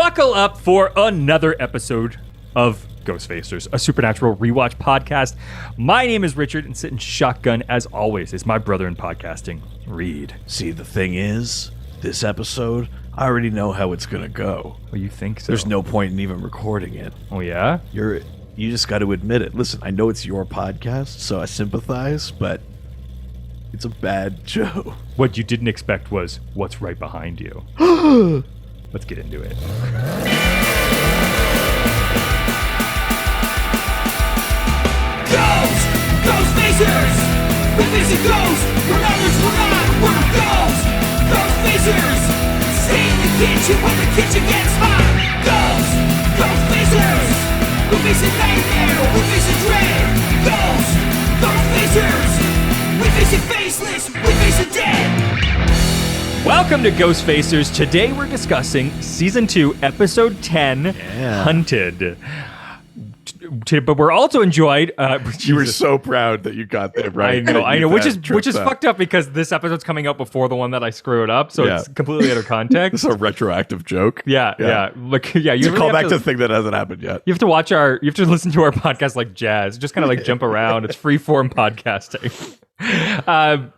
Buckle up for another episode of Ghostfacers, a supernatural rewatch podcast. My name is Richard, and sitting shotgun, as always, is my brother in podcasting, Reed. See, the thing is, this episode, I already know how it's gonna go. Oh, you think so? There's no point in even recording it. Oh, yeah? You just got to admit it. Listen, I know it's your podcast, so I sympathize, but it's a bad show. What you didn't expect was what's right behind you. Let's get into it. Ghostfacers! We face a ghost, when others will not, we're ghosts! Ghostfacers! Stay in the kitchen when the kitchen gets hot! Ghostfacers! We face a nightmare, we face a dread! Ghostfacers! We face a faceless, we face a dead! Welcome to Ghostfacers. Today we're discussing Season 2, Episode 10, Hunted. But we're also enjoyed. You were so proud that you got that right. I know, which is fucked up because this episode's coming out before the one that I screwed up, so it's completely out of context. It's a retroactive joke. Yeah. Like, yeah, you to call back to the thing that hasn't happened yet. You have to listen to our podcast like jazz. Just kind of like jump around. It's free form podcasting.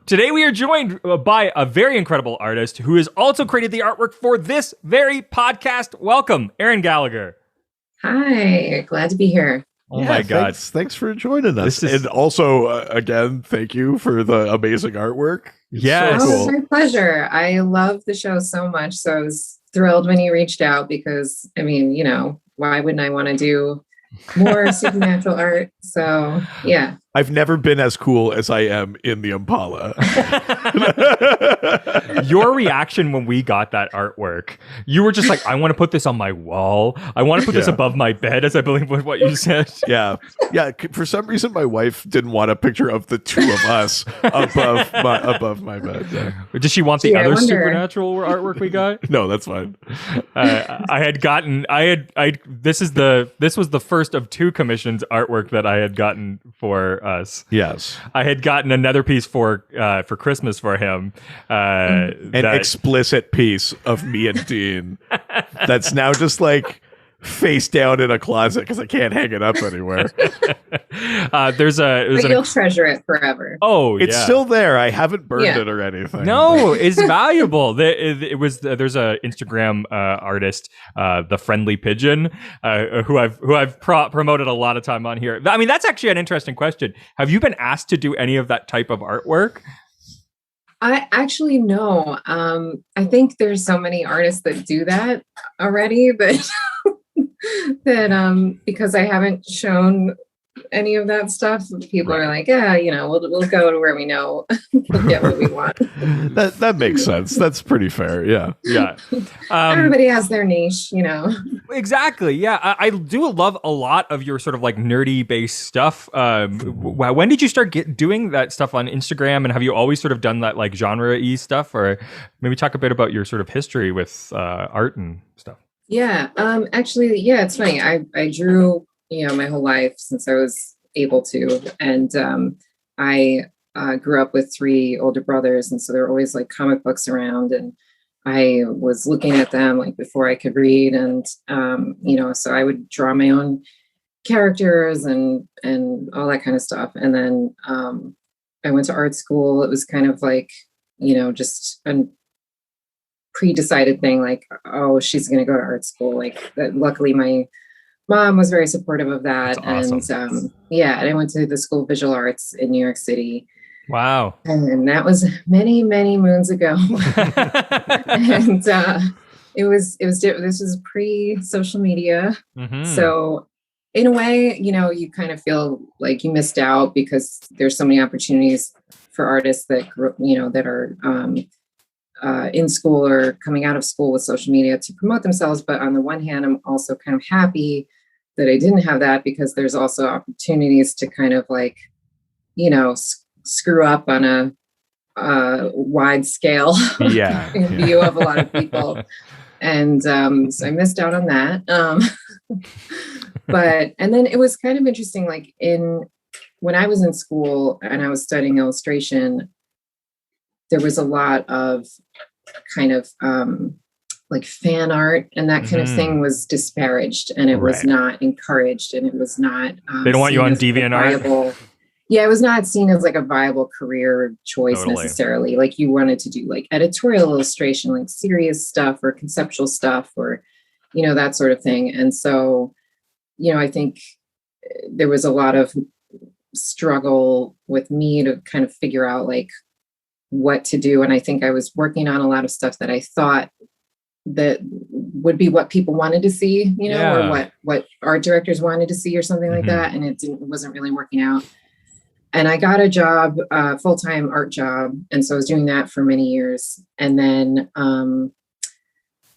Today we are joined by a very incredible artist who has also created the artwork for this very podcast. Welcome, Erin Gallagher. Hi, glad to be here. Oh my God. Thanks for joining us. And also, again, thank you for the amazing artwork. Yes. So cool. It's my pleasure. I love the show so much. So I was thrilled when you reached out because, I mean, you know, why wouldn't I want to do more supernatural art? So, yeah. I've never been as cool as I am in the Impala. Your reaction when we got that artwork, you were just like, I want to put this on my wall. I want to put this above my bed, as I believe was what you said. Yeah. For some reason, my wife didn't want a picture of the two of us above my bed. Yeah. Did she want the other supernatural artwork we got? No, that's fine. This was the first of two commissions artwork that I had gotten for us. Yes, I had gotten another piece for Christmas for him. An explicit piece of me and Dean that's now just like face down in a closet because I can't hang it up anywhere. You'll treasure it forever. Oh, it's still there. I haven't burned it or anything. No, it's valuable. There's a Instagram artist, the Friendly Pigeon, who I've promoted a lot of time on here. I mean, that's actually an interesting question. Have you been asked to do any of that type of artwork? I actually know. I think there's so many artists that do that already that because I haven't shown any of that stuff, people are like, yeah, you know, we'll go to where we know we'll get what we want. That makes sense. That's pretty fair. Yeah. Everybody has their niche, you know. Exactly. Yeah, I do love a lot of your sort of like nerdy based stuff. When did you start doing that stuff on Instagram, and have you always sort of done that like genre-y stuff, or maybe talk a bit about your sort of history with art and stuff? Yeah. Actually, yeah, it's funny. I drew, you know, my whole life since I was able to. And I grew up with three older brothers. And so there were always like comic books around. And I was looking at them like before I could read. And, you know, so I would draw my own characters and all that kind of stuff. And then I went to art school. It was kind of like, you know, just a pre-decided thing, like, oh, she's going to go to art school. Like that. Luckily, my mom was very supportive of that. That's awesome. And and I went to the School of Visual Arts in New York City. Wow. And that was many, many moons ago. And this was pre-social media. Mm-hmm. So in a way, you know, you kind of feel like you missed out because there's so many opportunities for artists that, you know, that are in school or coming out of school with social media to promote themselves. But on the one hand, I'm also kind of happy that I didn't have that because there's also opportunities to kind of like, you know, screw up on a wide scale in view of a lot of people. And so I missed out on that. And then it was kind of interesting, like when I was in school and I was studying illustration, there was a lot of kind of like fan art and that kind of thing was disparaged, and it was not encouraged, and it was not they don't want you on DeviantArt. Yeah, it was not seen as like a viable career choice necessarily. Like you wanted to do like editorial illustration, like serious stuff or conceptual stuff, or that sort of thing. And so I think there was a lot of struggle with me to kind of figure out like what to do. And I think I was working on a lot of stuff that I thought that would be what people wanted to see, or what art directors wanted to see or something like that. And it wasn't really working out. And I got a job, full-time art job. And so I was doing that for many years. And then,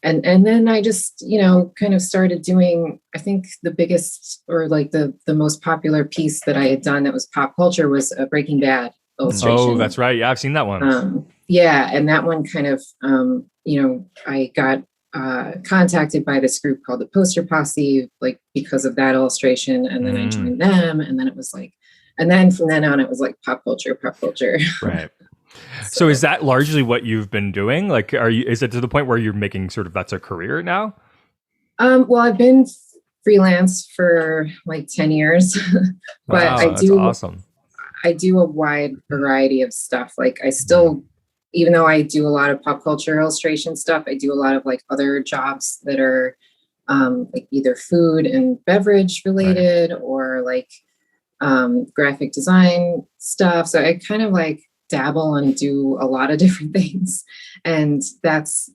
and then I just, kind of started doing, I think the biggest or like the most popular piece that I had done that was pop culture was a Breaking Bad illustration. Oh, that's right. Yeah, I've seen that one. Yeah. And that one kind of, I got contacted by this group called the Poster Posse, like because of that illustration. And then I joined them. And then it was like, and then from then on, it was like pop culture. Right. So is that largely what you've been doing? Like, is it to the point where you're making sort of that's a career now? Well, I've been freelance for like 10 years, but awesome. I do a wide variety of stuff. Like I still, even though I do a lot of pop culture illustration stuff, I do a lot of like other jobs that are like either food and beverage related or like graphic design stuff. So I kind of like dabble and do a lot of different things. And that's,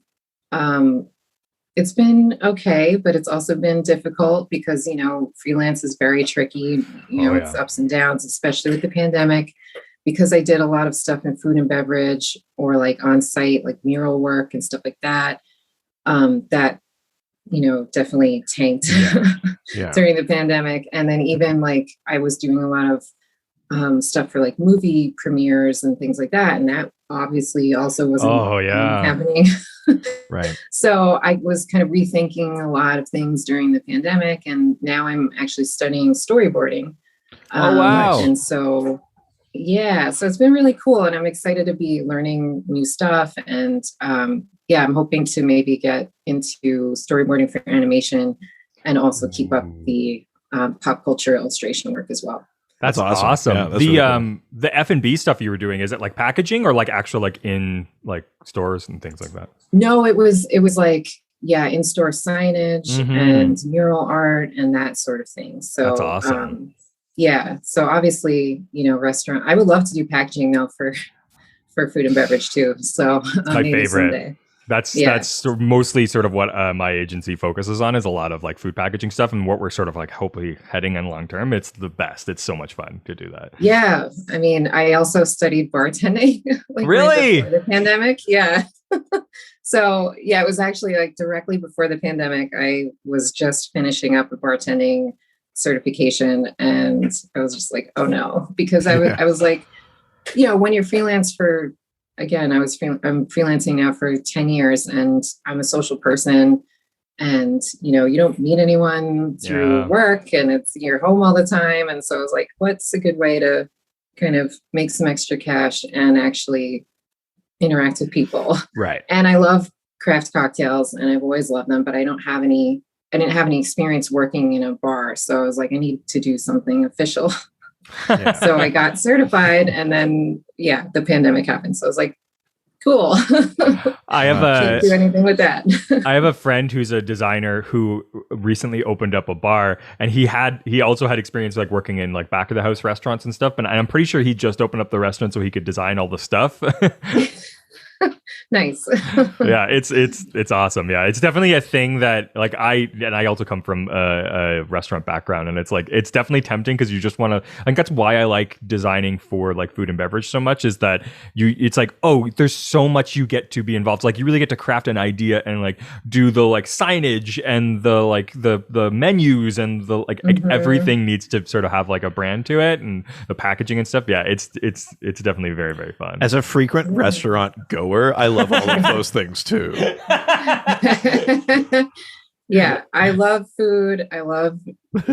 it's been okay, but it's also been difficult because, freelance is very tricky. It's ups and downs, especially with the pandemic, because I did a lot of stuff in food and beverage or like on site, like mural work and stuff like that. That definitely tanked during the pandemic. And then even like I was doing a lot of stuff for like movie premieres and things like that. And that obviously also wasn't happening. Right. So I was kind of rethinking a lot of things during the pandemic. And now I'm actually studying storyboarding. Oh, wow. And so, so it's been really cool. And I'm excited to be learning new stuff. And I'm hoping to maybe get into storyboarding for animation and also keep up the pop culture illustration work as well. That's awesome. Yeah, that's really cool. The F&B stuff you were doing, is it like packaging or like actual like in like stores and things like that? No, it was like, in-store signage and mural art and that sort of thing. So that's awesome. So obviously, restaurant, I would love to do packaging though for food and beverage too. So my favorite. Someday. That's mostly sort of what my agency focuses on, is a lot of like food packaging stuff, and what we're sort of like hopefully heading in long term. It's the best. It's so much fun to do that. Yeah, I mean, I also studied bartending. Like really? Right before the pandemic. Yeah. So it was actually like directly before the pandemic. I was just finishing up a bartending certification, and I was just like, oh no, because I was like, when you're freelance for. Again, I'm freelancing now for 10 years and I'm a social person, and, you don't meet anyone through work, and you're home all the time. And so I was like, what's a good way to kind of make some extra cash and actually interact with people? Right. And I love craft cocktails and I've always loved them, but I didn't have any experience working in a bar. So I was like, I need to do something official. So I got certified, and then the pandemic happened. So I was like, cool. Can't do anything with that. I have a friend who's a designer who recently opened up a bar, and he also had experience like working in like back of the house restaurants and stuff. And I'm pretty sure he just opened up the restaurant so he could design all the stuff. Nice. Yeah, it's awesome. Yeah, it's definitely a thing that like I also come from a restaurant background, and it's like it's definitely tempting because you just want to. I think that's why I like designing for like food and beverage so much, is that it's like, oh, there's so much you get to be involved. Like you really get to craft an idea and like do the like signage and the like the menus and the like everything needs to sort of have like a brand to it, and the packaging and stuff. Yeah, it's definitely very, very fun. As a frequent restaurant goer, I love all of those things too. Yeah, I love food. I love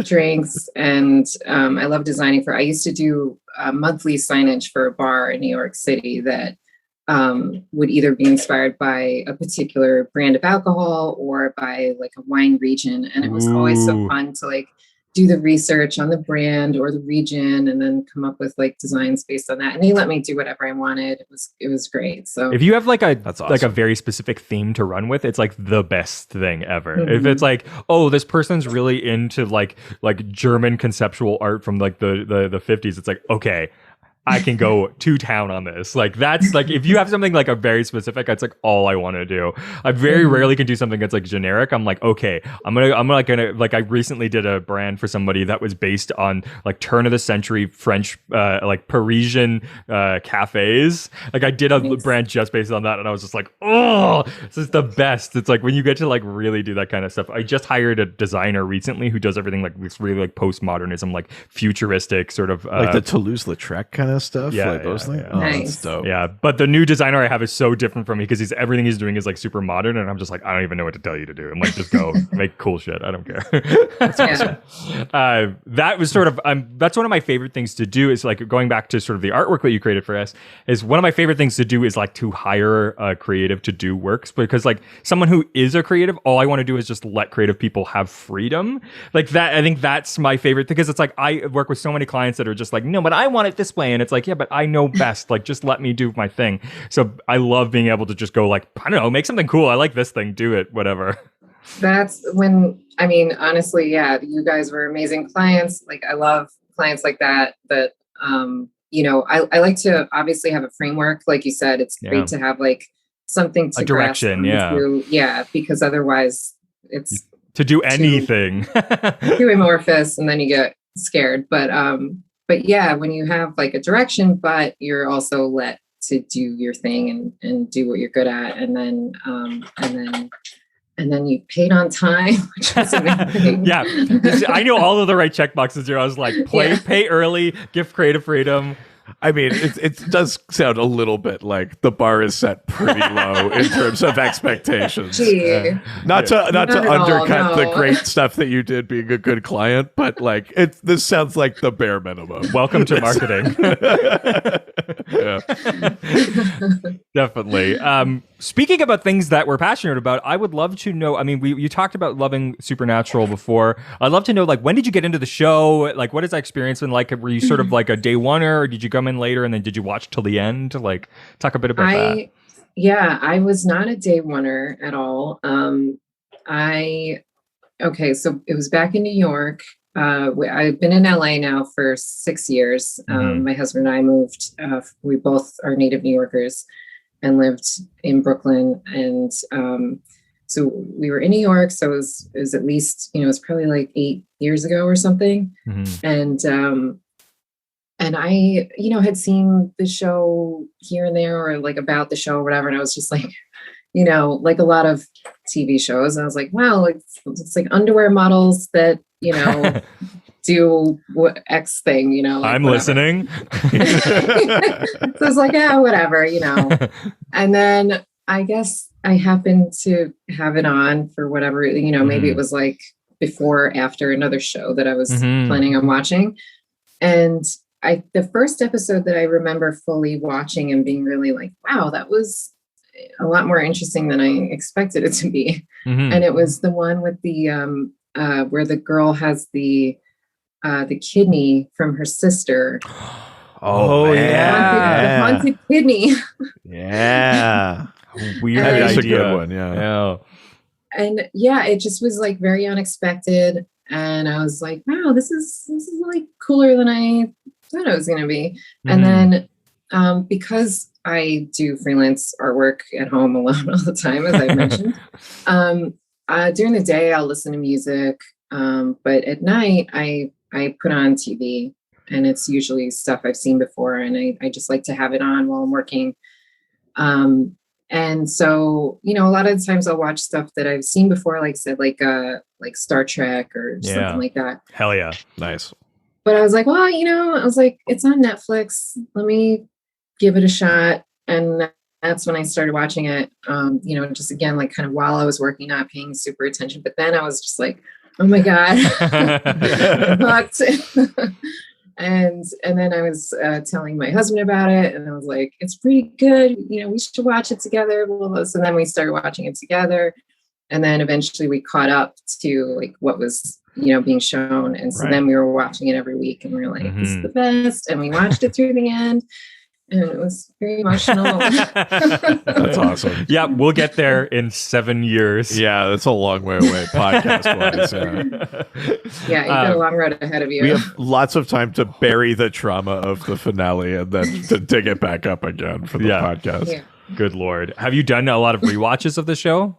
drinks, and I love designing for. I used to do monthly signage for a bar in New York City that would either be inspired by a particular brand of alcohol or by like a wine region. And it was always so fun to like do the research on the brand or the region and then come up with like designs based on that. And they let me do whatever I wanted. It was great. So if you have like That's awesome. like a very specific theme to run with, it's like the best thing ever. If it's like, oh, this person's really into like German conceptual art from like the 50s, it's like, okay, I can go to town on this. Like that's like if you have something like a very specific, that's like all I want to do. I very rarely can do something that's like generic. I'm like, okay, I'm gonna like I recently did a brand for somebody that was based on like turn of the century French like Parisian cafes. Like I did a brand just based on that, and I was just like, oh, this is the best. It's like when you get to like really do that kind of stuff. I just hired a designer recently who does everything like this really like postmodernism, like futuristic sort of like the Toulouse-Lautrec kind of stuff. Yeah, like those things. yeah. Oh, Nice. that's dope. Yeah, but the new designer I have is so different from me because everything he's doing is like super modern, and I'm just like, I don't even know what to tell you to do. I'm like, just go make cool shit. I don't care. That's awesome. That was sort of that's one of my favorite things to do. Is like going back to sort of the artwork that you created for us. Is one of my favorite things to do is like to hire a creative to do works because like someone who is a creative, all I want to do is just let creative people have freedom. Like that, I think that's my favorite because it's like I work with so many clients that are just like, no, but I want it this way, and it's like, yeah, but I know best. Like, just let me do my thing. So I love being able to just go like, I don't know, make something cool. I like this thing. Do it, whatever. That's when, I mean, honestly, yeah, you guys were amazing clients. Like, I love clients like that, you know, I like to obviously have a framework. Like you said, it's great to have like something to a direction. Yeah. Because otherwise it's to do anything too amorphous and then you get scared. But yeah, when you have like a direction, but you're also let to do your thing and do what you're good at. And then you paid on time, which was amazing. Yeah. I know all of the right check boxes here. I was like, pay early, give creative freedom. I mean, it does sound a little bit like the bar is set pretty low in terms of expectations. Gee. Not to undercut the no. great stuff that you did being a good client, but like this sounds like the bare minimum. Welcome to marketing. Yeah. Definitely. Speaking about things that we're passionate about, I would love to know, I mean, you talked about loving Supernatural before. I'd love to know, like, when did you get into the show? Like, what has that experience been like? Were you sort of like a day oneer, or did you come in later and then did you watch till the end? Like, talk a bit about that. Yeah, I was not a day oneer at all. So it was back in New York. I've been in LA now for 6 years. My husband and I moved, we both are native New Yorkers and lived in Brooklyn. And so we were in New York. So it was at least, it was probably like 8 years ago or something. And I, had seen the show here and there or like about the show or whatever. And I was just like, like a lot of TV shows. And I was like, wow, it's like underwear models that, do what X thing, like I'm whatever. listening. So I was like, whatever, And then I guess I happened to have it on for whatever, maybe it was like before or after another show that I was planning on watching. And the first episode that I remember fully watching and being really like, wow, that was a lot more interesting than I expected it to be. And it was the one with the where the girl has the kidney from her sister. Oh yeah, the haunted kidney. Yeah, weird That's idea. a good one. Yeah. And yeah, it just was like very unexpected. And I was like, wow, this is like cooler than I thought it was going to be. And then because I do freelance artwork at home alone all the time, as I mentioned, during the day, I'll listen to music. But at night, I put on TV, and it's usually stuff I've seen before. And I just like to have it on while I'm working. And so, a lot of times I'll watch stuff that I've seen before, like said, like Star Trek or something like that. Hell yeah. Nice. But I was like, well, it's on Netflix. Let me give it a shot. And that's when I started watching it, just again, like kind of while I was working, not paying super attention. But then I was just like, oh my God, I'm hooked. And then I was telling my husband about it, and I was like, it's pretty good. We should watch it together. Blah, blah, blah. So then we started watching it together. And then eventually we caught up to like what was, being shown. And so then we were watching it every week, and we were like, this is the best. And we watched it through the end. And it was very emotional. That's awesome. Yeah, we'll get there in 7 years. Yeah, that's a long way away, podcast-wise. Yeah, you've got a long road ahead of you. We have lots of time to bury the trauma of the finale and then to dig it back up again for the podcast. Yeah. Good Lord. Have you done a lot of rewatches of the show?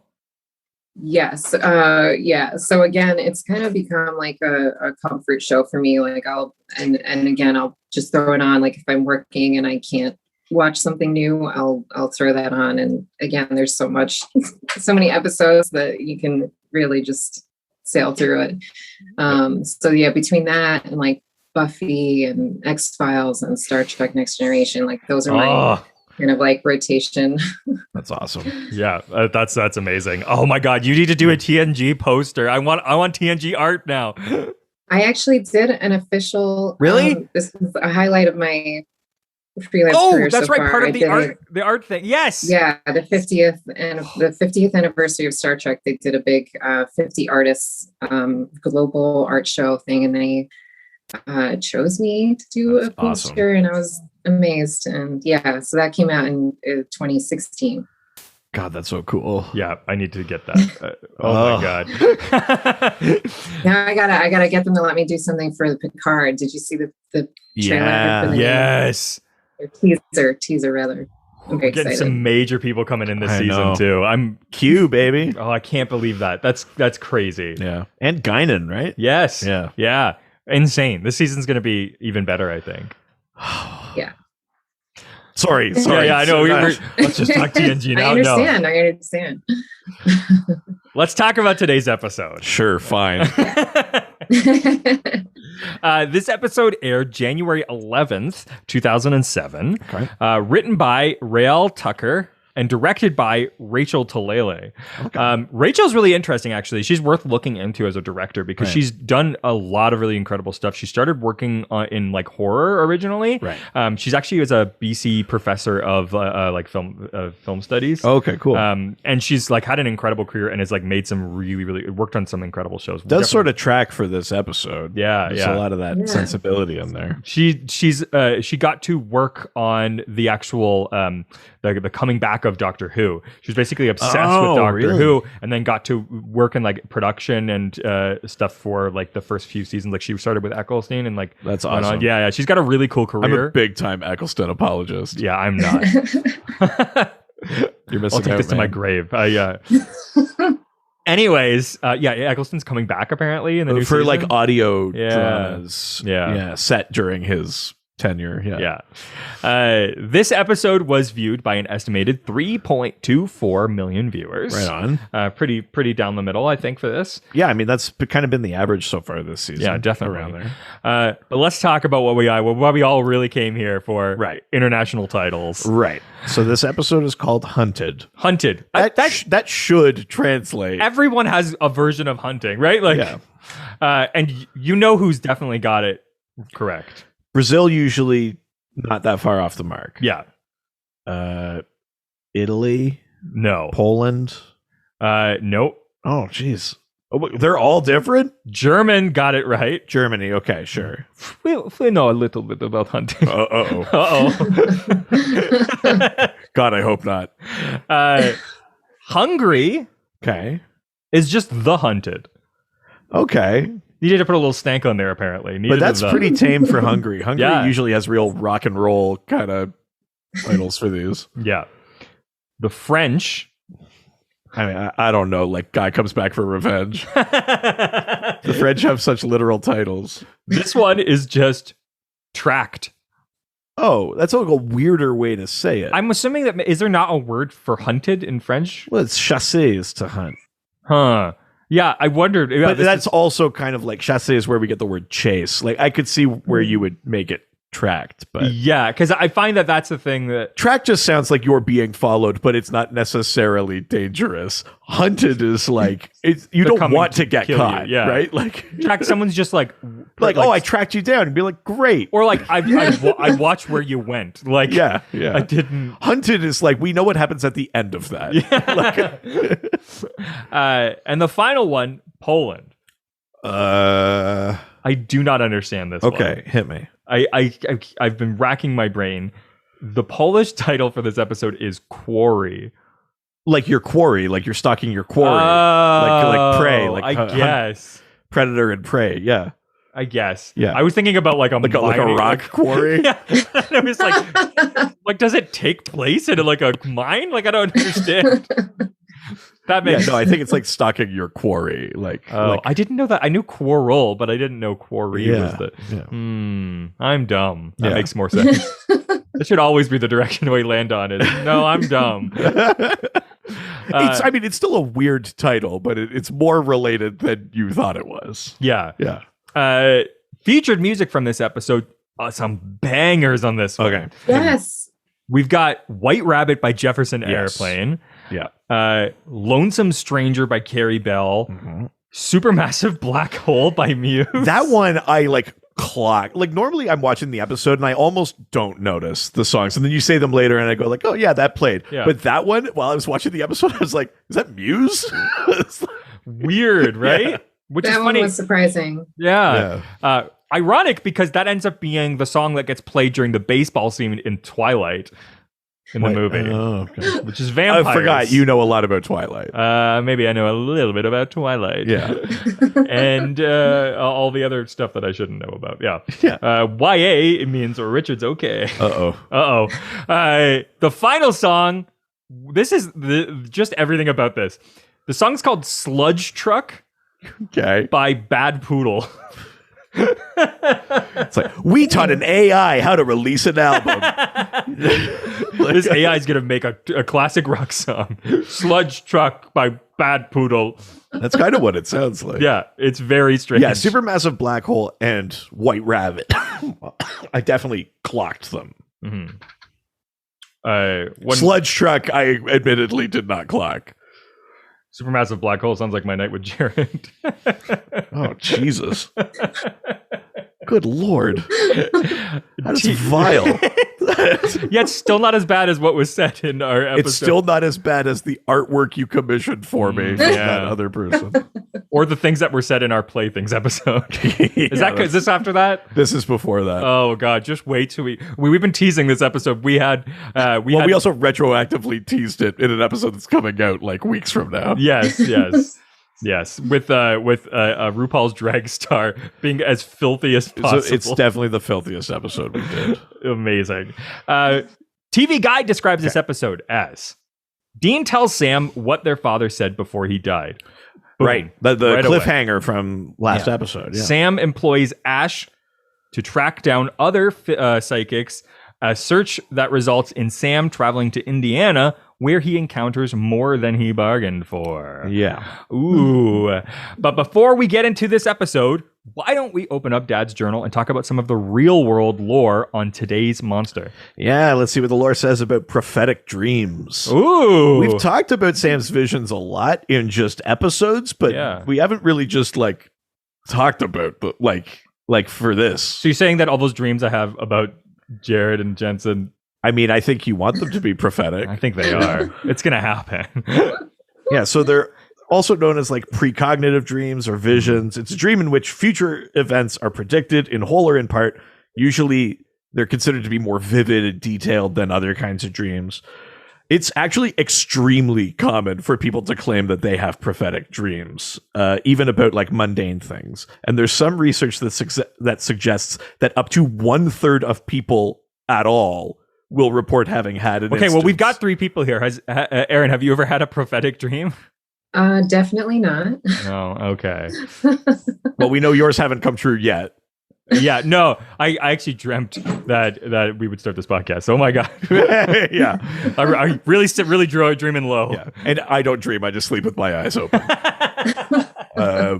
Yes. Yeah. So again, it's kind of become like a comfort show for me. Like I'll just throw it on. Like if I'm working and I can't watch something new, I'll throw that on. And again, there's so many episodes that you can really just sail through it. So yeah, between that and like Buffy and X-Files and Star Trek Next Generation, like those are my kind of like rotation. That's awesome. Yeah, that's amazing. Oh my God, you need to do a TNG poster. I want TNG art now. I actually did an official. Really? This is a highlight of my freelance career. Oh, that's so right. far. Part of the art thing. Yes. Yeah, the 50th anniversary of Star Trek. They did a big 50 artists global art show thing, and they chose me to do a poster, and I was amazed. And yeah, so that came out in 2016. God, that's so cool. Yeah, I need to get that. My God. Now I gotta get them to let me do something for the Picard. Did you see the trailer? Yeah. For the Yes. Teaser rather. I'm very getting excited. some major people coming in this season too. I'm Q, baby. Oh, I can't believe that. That's crazy. Yeah. And Guinan, right? Yes. Yeah. Yeah. Insane. This season's going to be even better, I think. Yeah. Sorry. Yeah, I know. Let's just talk TNG now. I understand. Let's talk about today's episode. Sure, fine. This episode aired January 11th, 2007. Okay. Written by Rael Tucker and directed by Rachel Talalay. Okay. Rachel's really interesting, actually. She's worth looking into as a director because she's done a lot of really incredible stuff. She started working in like horror originally. Right. She's actually was a BC professor of like film studies. Okay, cool. And she's like had an incredible career and has like made some really worked on some incredible shows. Does sort of track for this episode. Yeah, There's a lot of that sensibility in there. She got to work on the actual the coming back of Doctor Who. She was basically obsessed with Doctor Who, and then got to work in like production and stuff for like the first few seasons. Like she started with Eccleston and like that's awesome. Yeah, she's got a really cool career. I'm a big time Eccleston apologist. Yeah, I'm not. You're missing I'll take this to my grave. Anyways, Eccleston's coming back apparently in the new for season. like audio dramas. Yeah, set during his tenure. This episode was viewed by an estimated 3.24 million viewers. Right on. Pretty down the middle, I think, for this. Yeah, I mean that's kind of been the average so far this season. Yeah, definitely around there. But let's talk about what we all really came here for. Right, international titles. Right. So this episode is called Hunted. Hunted. That should translate. Everyone has a version of hunting, right? Like, and you know who's definitely got it correct. Brazil usually not that far off the mark. Yeah. Italy? No. Poland? Nope. Oh, jeez. Oh, they're all different? German got it right. Germany. Okay, sure. We know a little bit about hunting. Uh-oh. God, I hope not. Hungary. Okay. Is just the hunted. Okay. You need to put a little stank on there, apparently. But that's pretty tame for Hungary. Hungary usually has real rock and roll kind of titles for these. Yeah. The French. I mean, I don't know. Like, guy comes back for revenge. The French have such literal titles. This one is just tracked. Oh, that's like a weirder way to say it. I'm assuming that, is there not a word for hunted in French? Well, it's chasser is to hunt. Huh. Yeah, I wondered. But that's also kind of like chasser is where we get the word chase. Like I could see where you would make it tracked, but yeah, because I find that that's the thing that track just sounds like you're being followed, but it's not necessarily dangerous. Hunted is like you don't want to get caught, right? Like track, someone's just like Like, oh, I tracked you down, and be like, great. Or like, I watched where you went. Like, yeah. I didn't. Hunted is like, we know what happens at the end of that. Yeah. And the final one, Poland. I do not understand this. Okay, one. hit me. I've been racking my brain. The Polish title for this episode is Quarry. Like your quarry, like you're stalking your quarry, like prey, like I guess predator and prey. Yeah, I guess. Yeah, I was thinking about like a rock quarry. Yeah, I was like, does it take place in like a mine? Like I don't understand. That makes no. I think it's like stalking your quarry. Like, I didn't know that. I knew quarrel, but I didn't know quarry was the. Yeah. I'm dumb. That makes more sense. That should always be the direction we land on. Is no, I'm dumb. It's still a weird title, but it's more related than you thought it was. Yeah. Yeah. Featured music from this episode. Some bangers on this one. Okay. Yes. We've got White Rabbit by Jefferson Airplane. Yeah. Lonesome Stranger by Carrie Bell. Mm-hmm. Supermassive Black Hole by Muse. That one I clock. Like normally I'm watching the episode and I almost don't notice the songs. And then you say them later and I go like, oh yeah, that played. Yeah. But that one, while I was watching the episode, I was like, is that Muse? Weird, right? Yeah. Which that is funny. One was surprising. Yeah. Ironic because that ends up being the song that gets played during the baseball scene in Twilight in the movie. Oh, okay. Which is vampires. I forgot you know a lot about Twilight. Maybe I know a little bit about Twilight. Yeah. And all the other stuff that I shouldn't know about. Yeah. YA, it means Richard's okay. Uh-oh. The final song, this is just everything about this. The song's called Sludge Truck. Okay. By Bad Poodle. It's like, we taught an AI how to release an album. This AI is going to make a classic rock song. Sludge Truck by Bad Poodle. That's kind of what it sounds like. Yeah, it's very strange. Yeah, Supermassive Black Hole and White Rabbit. I definitely clocked them. Mm-hmm. Sludge Truck, I admittedly did not clock. Supermassive Black Hole sounds like my night with Jared. Oh, Jesus. Good Lord. That's vile. Yeah, it's still not as bad as what was said in our episode. It's still not as bad as the artwork you commissioned for me from that other person. Or the things that were said in our Playthings episode. Is this after that? This is before that. Oh God, just wait till we've been teasing this episop. We also retroactively teased it in an episode that's coming out like weeks from now. Yes. With RuPaul's Drag Star being as filthy as possible. So it's definitely the filthiest episode we did. Amazing. TV Guide describes this episode as Dean tells Sam what their father said before he died. Boom. Right. The right cliffhanger away. from last episode. Yeah. Sam employs Ash to track down other psychics, a search that results in Sam traveling to Indiana, where he encounters more than he bargained for. Yeah. Ooh. But before we get into this episode, why don't we open up Dad's journal and talk about some of the real world lore on today's monster? Yeah, let's see what the lore says about prophetic dreams. Ooh. We've talked about Sam's visions a lot in just episodes, but we haven't really just talked about like for this. So you're saying that all those dreams I have about Jared and Jensen, I mean, I think you want them to be prophetic. I think they are. It's going to happen. Yeah, so they're also known as precognitive dreams or visions. It's a dream in which future events are predicted in whole or in part. Usually, they're considered to be more vivid and detailed than other kinds of dreams. It's actually extremely common for people to claim that they have prophetic dreams, even about mundane things. And there's some research that suggests that up to 1/3 of people at all will report having had an instance. Well, we've got 3 people here. Erin, have you ever had a prophetic dream? Definitely not. Oh, okay. Well, we know yours haven't come true yet. Yeah, no, I actually dreamt that we would start this podcast. Oh my God. Yeah. I really dreaming low. Yeah. And I don't dream. I just sleep with my eyes open. I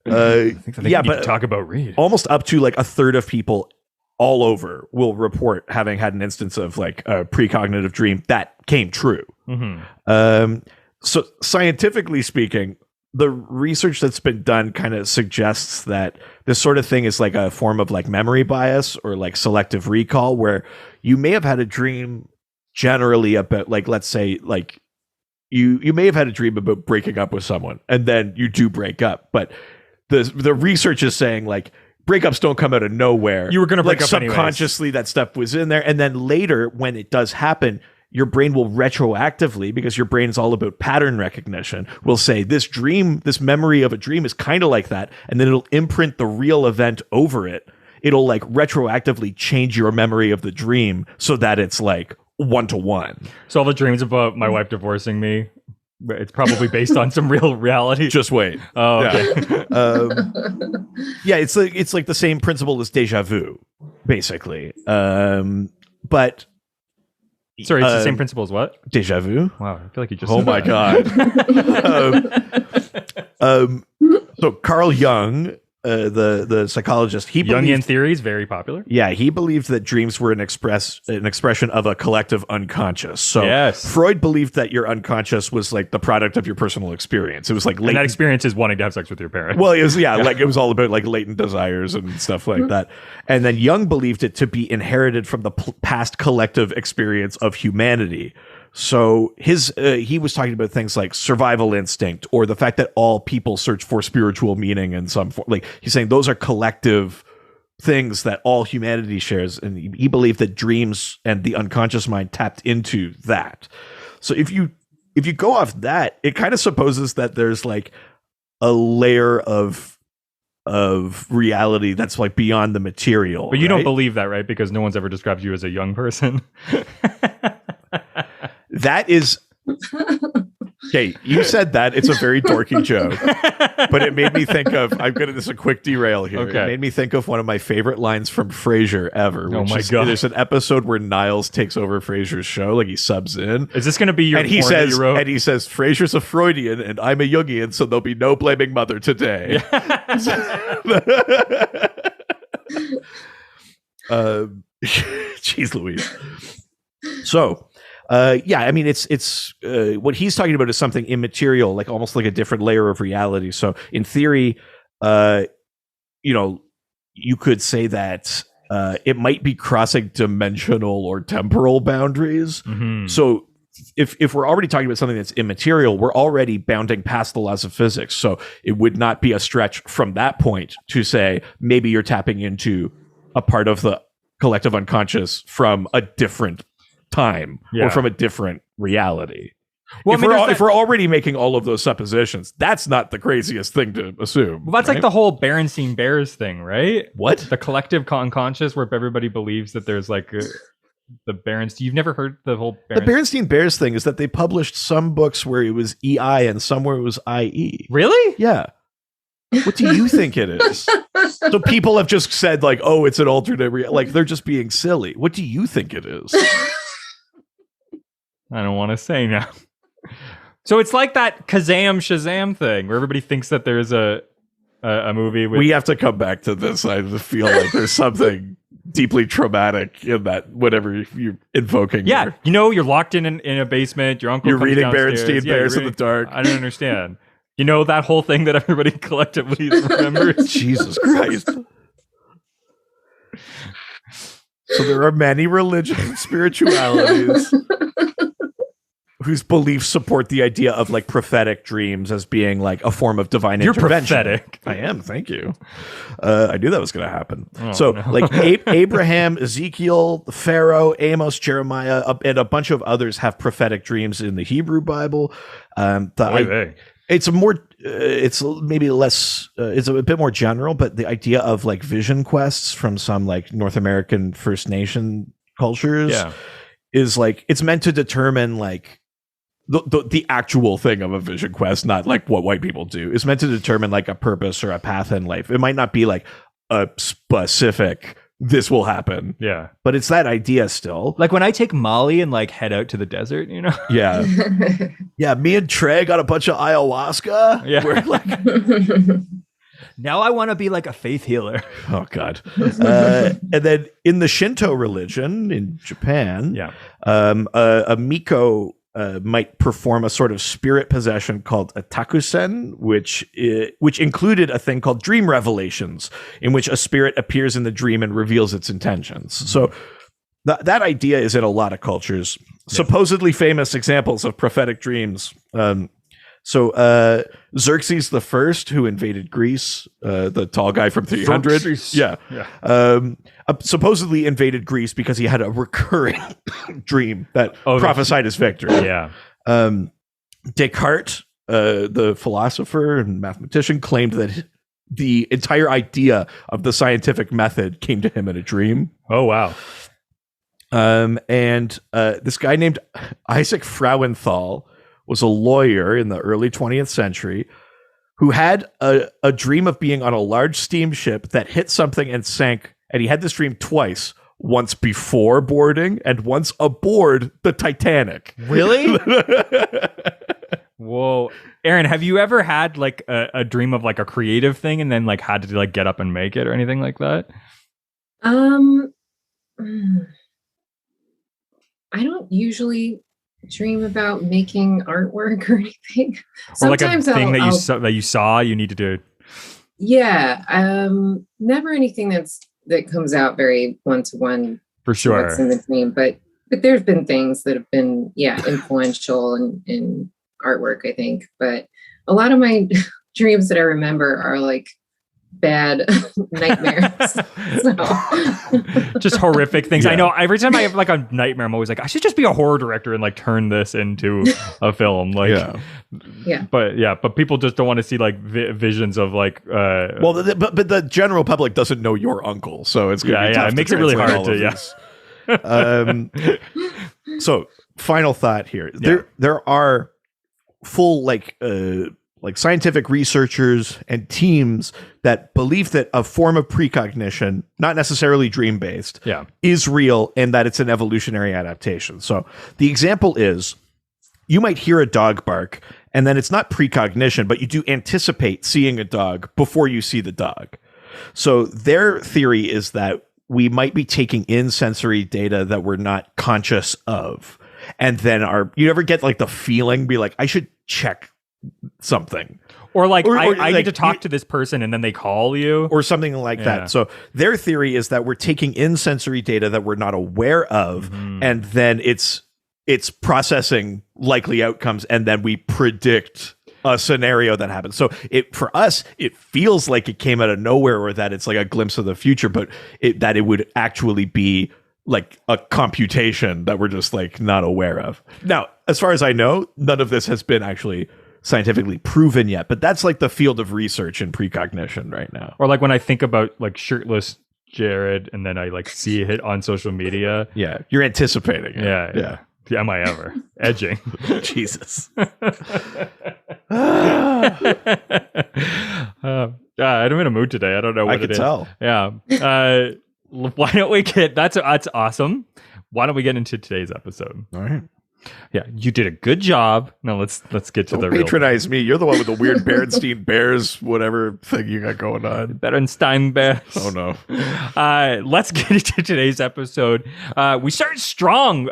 think we need to talk about Reed. Almost up to 1/3 of people all over will report having had an instance of a precognitive dream that came true. Mm-hmm. So scientifically speaking, the research that's been done kind of suggests that this sort of thing is like a form of like memory bias or like selective recall, where you may have had a dream generally about, like, let's say, like you may have had a dream about breaking up with someone, and then you do break up, but the research is saying like breakups don't come out of nowhere. You were going to break like up subconsciously anyways. That stuff was in there, and then later when it does happen, your brain will retroactively, because your brain is all about pattern recognition, will say this memory of a dream is kind of like that, and then it'll imprint the real event over it. It'll like retroactively change your memory of the dream so that it's like 1-to-1. So all the dreams about my wife divorcing me, it's probably based on some real reality. Just wait. Oh, okay. Yeah, it's like the same principle as deja vu, basically. But sorry, it's the same principle as what? Deja vu. Wow, I feel like you just. Oh said my that. god. So Carl Jung, the psychologist, he Jungian believed, theory is very popular. yeah, he believed that dreams were an expression of a collective unconscious. So Yes. Freud believed that your unconscious was like the product of your personal experience. It was like And that latent. experience is wanting to have sex with your parents. Well, it was like it was all about like latent desires and stuff like that. And then Jung believed it to be inherited from the past collective experience of humanity. So he was talking about things like survival instinct, or the fact that all people search for spiritual meaning in some form. Like he's saying those are collective things that all humanity shares, and he believed that dreams and the unconscious mind tapped into that. So if you go off that, it kind of supposes that there's like a layer of reality that's like beyond the material. But you right? don't believe that, right? Because no one's ever described you as a young person. That is okay. You said that. It's a very dorky joke, but it made me think of. This is a quick derail here. Okay. It made me think of one of my favorite lines from Frasier ever. Oh my God. There's an episode where Niles takes over Frasier's show, like he subs in. Is this going to be your And he porn that says, you wrote? Frasier's a Freudian and I'm a Jungian, so there'll be no blaming mother today. Jeez Louise. So, yeah, I mean, it's what he's talking about is something immaterial, like almost like a different layer of reality. So in theory, you could say that it might be crossing dimensional or temporal boundaries. Mhm. So if we're already talking about something that's immaterial, we're already bounding past the laws of physics. So it would not be a stretch from that point to say maybe you're tapping into a part of the collective unconscious from a different time or from a different reality. Well, if we're already making all of those suppositions, that's not the craziest thing to assume. Well, that's like the whole Berenstein Bears thing, right? What? The collective unconscious, where everybody believes that there's like the Berenstein. You've never heard the whole The Berenstein Bears thing is that they published some books where it was EI and somewhere it was IE. Really? Yeah. What do you think it is? So people have just said like, oh, it's an alternate reality. Like they're just being silly. What do you think it is? I don't want to say now. So it's like that Kazam Shazam thing where everybody thinks that there's a movie with... We have to come back to this. I feel like there's something deeply traumatic in that, whatever you're invoking. Yeah, here. you're locked in a basement. Your uncle You're comes reading downstairs. Berenstein Bears in the dark. I don't understand. You know that whole thing that everybody collectively remembers? Jesus Christ. So there are many religions and spiritualities whose beliefs support the idea of like prophetic dreams as being like a form of divine intervention. You're prophetic. I am. Thank you. I knew that was going to happen. Oh, so no. like Abraham, Ezekiel, Pharaoh, Amos, Jeremiah, and a bunch of others have prophetic dreams in the Hebrew Bible. It's maybe less, it's a bit more general, but the idea of like vision quests from some like North American First Nation cultures is like, it's meant to determine like the actual thing of a vision quest, not like what white people do. It's meant to determine like a purpose or a path in life. It might not be like a specific, this will happen. Yeah. But it's that idea still. Like when I take Molly and like head out to the desert, you know? Yeah. Yeah. Me and Trey got a bunch of ayahuasca. Yeah. We're like, now I want to be like a faith healer. Oh God. And then in the Shinto religion in Japan, a Miko might perform a sort of spirit possession called a takusen, which included a thing called dream revelations, in which a spirit appears in the dream and reveals its intentions. So that idea is in a lot of cultures. Supposedly famous examples of prophetic dreams. Xerxes the First, who invaded Greece, the tall guy from 300, supposedly invaded Greece because he had a recurring dream that prophesied his victory. Yeah. Descartes, the philosopher and mathematician, claimed that the entire idea of the scientific method came to him in a dream. Oh, wow. This guy named Isaac Frauenthal was a lawyer in the early 20th century who had a dream of being on a large steamship that hit something and sank. And he had this dream twice, once before boarding and once aboard the Titanic. Really? Whoa. Erin, have you ever had like a dream of like a creative thing and then like had to like get up and make it or anything like that? I don't usually dream about making artwork or anything. Or like a thing that you saw you need to do. Yeah. Never anything that comes out very one-to-one. For sure. What's in the dream, but there's been things that have been influential in artwork, I think. But a lot of my dreams that I remember are like bad nightmares. Just horrific things. Yeah. I know every time I have like a nightmare, I'm always like, I should just be a horror director and like turn this into a film. Like, but people just don't want to see like visions of like. But the general public doesn't know your uncle, so it's gonna be tough. It makes it really hard to. So final thought here: there are full like scientific researchers and teams that believe that a form of precognition, not necessarily dream-based, is real and that it's an evolutionary adaptation. So the example is you might hear a dog bark and then it's not precognition, but you do anticipate seeing a dog before you see the dog. So their theory is that we might be taking in sensory data that we're not conscious of. And then you ever get like the feeling, be like, I should check something, or I need to talk to this person and then they call you or something like that. So their theory is that we're taking in sensory data that we're not aware of, and then it's processing likely outcomes, and then we predict a scenario that happens. So for us, it feels like it came out of nowhere, or that it's like a glimpse of the future, but that it would actually be like a computation that we're just like not aware of. Now, as far as I know, none of this has been actually scientifically proven yet, but that's like the field of research in precognition right now. Or like when I think about like shirtless Jared and then I like see it on social media. Yeah, you're anticipating it. Yeah. Am I ever? Edging. Jesus. I'm in a mood today. I don't know what I could tell. Yeah. Why don't we get that's awesome. Why don't we get into today's episode? All right. Yeah, you did a good job. Now let's get to the real. Patronize me. You're the one with the weird Berenstein Bears, whatever thing you got going on. Berenstein Bears. Oh no. Let's get into today's episode. We start strong.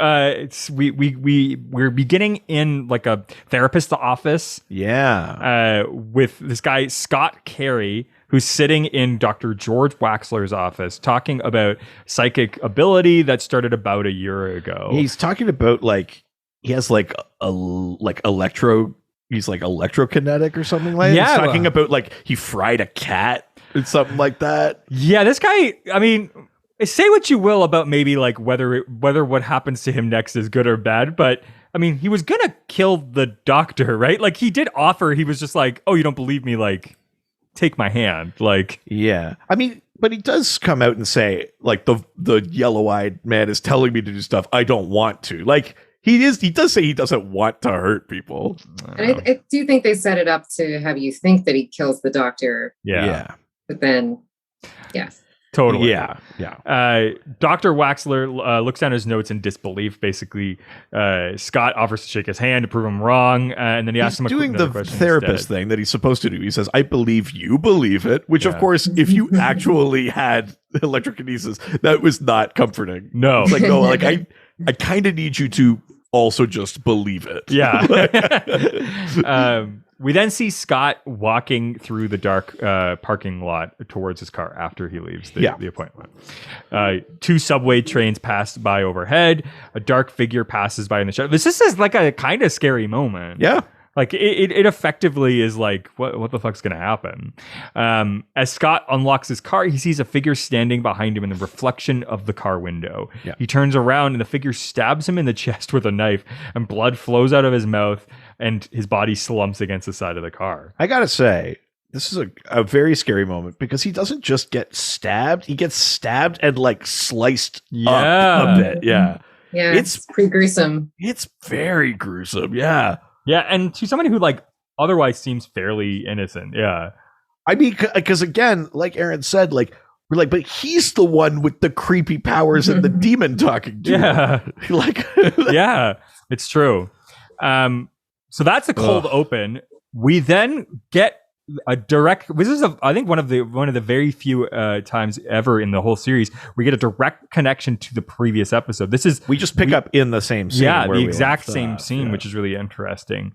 We're beginning in like a therapist's office. Yeah. With this guy Scott Carey, who's sitting in Dr. George Waxler's office talking about psychic ability that started about a year ago. He's talking about like he has like electrokinetic or something like that. Yeah. He's talking about like he fried a cat or something like that. Yeah, this guy, I mean, say what you will about maybe like whether what happens to him next is good or bad, but I mean, he was gonna kill the doctor, right? Like he did offer, he was just like, oh, you don't believe me, like take my hand, like. Yeah, I mean, but he does come out and say like the yellow-eyed man is telling me to do stuff I don't want to. Like he does say he doesn't want to hurt people. And I do think they set it up to have you think that he kills the doctor. Yeah. But then, yeah. Totally. Yeah. Dr. Waxler looks down his notes in disbelief. Basically, Scott offers to shake his hand to prove him wrong, and then he asks him a doing the therapist thing that he's supposed to do. He says, "I believe you believe it," which, of course, if you actually had electrokinesis, that was not comforting. No, it's like no, like I kind of need you to also just believe it. Yeah. We then see Scott walking through the dark parking lot towards his car after he leaves the appointment. 2 subway trains pass by overhead. A dark figure passes by in the shadow. This is like a kind of scary moment. Yeah. Like it effectively is like, what the fuck's going to happen? As Scott unlocks his car, he sees a figure standing behind him in the reflection of the car window. Yeah. He turns around and the figure stabs him in the chest with a knife, and blood flows out of his mouth, and his body slumps against the side of the car. I gotta say, this is a very scary moment because he doesn't just get stabbed; he gets stabbed and like sliced up a bit. Yeah, yeah, it's pretty gruesome. It's very gruesome. Yeah. Yeah, and to somebody who like otherwise seems fairly innocent. Yeah. I mean, because again, like Erin said, like we're like, but he's the one with the creepy powers and the demon talking to him. Like, yeah, it's true. So that's a cold open. We then get a direct. This is, I think, one of the very few times ever in the whole series we get a direct connection to the previous episode. We just pick up in the same scene. Yeah, the exact same scene, which is really interesting.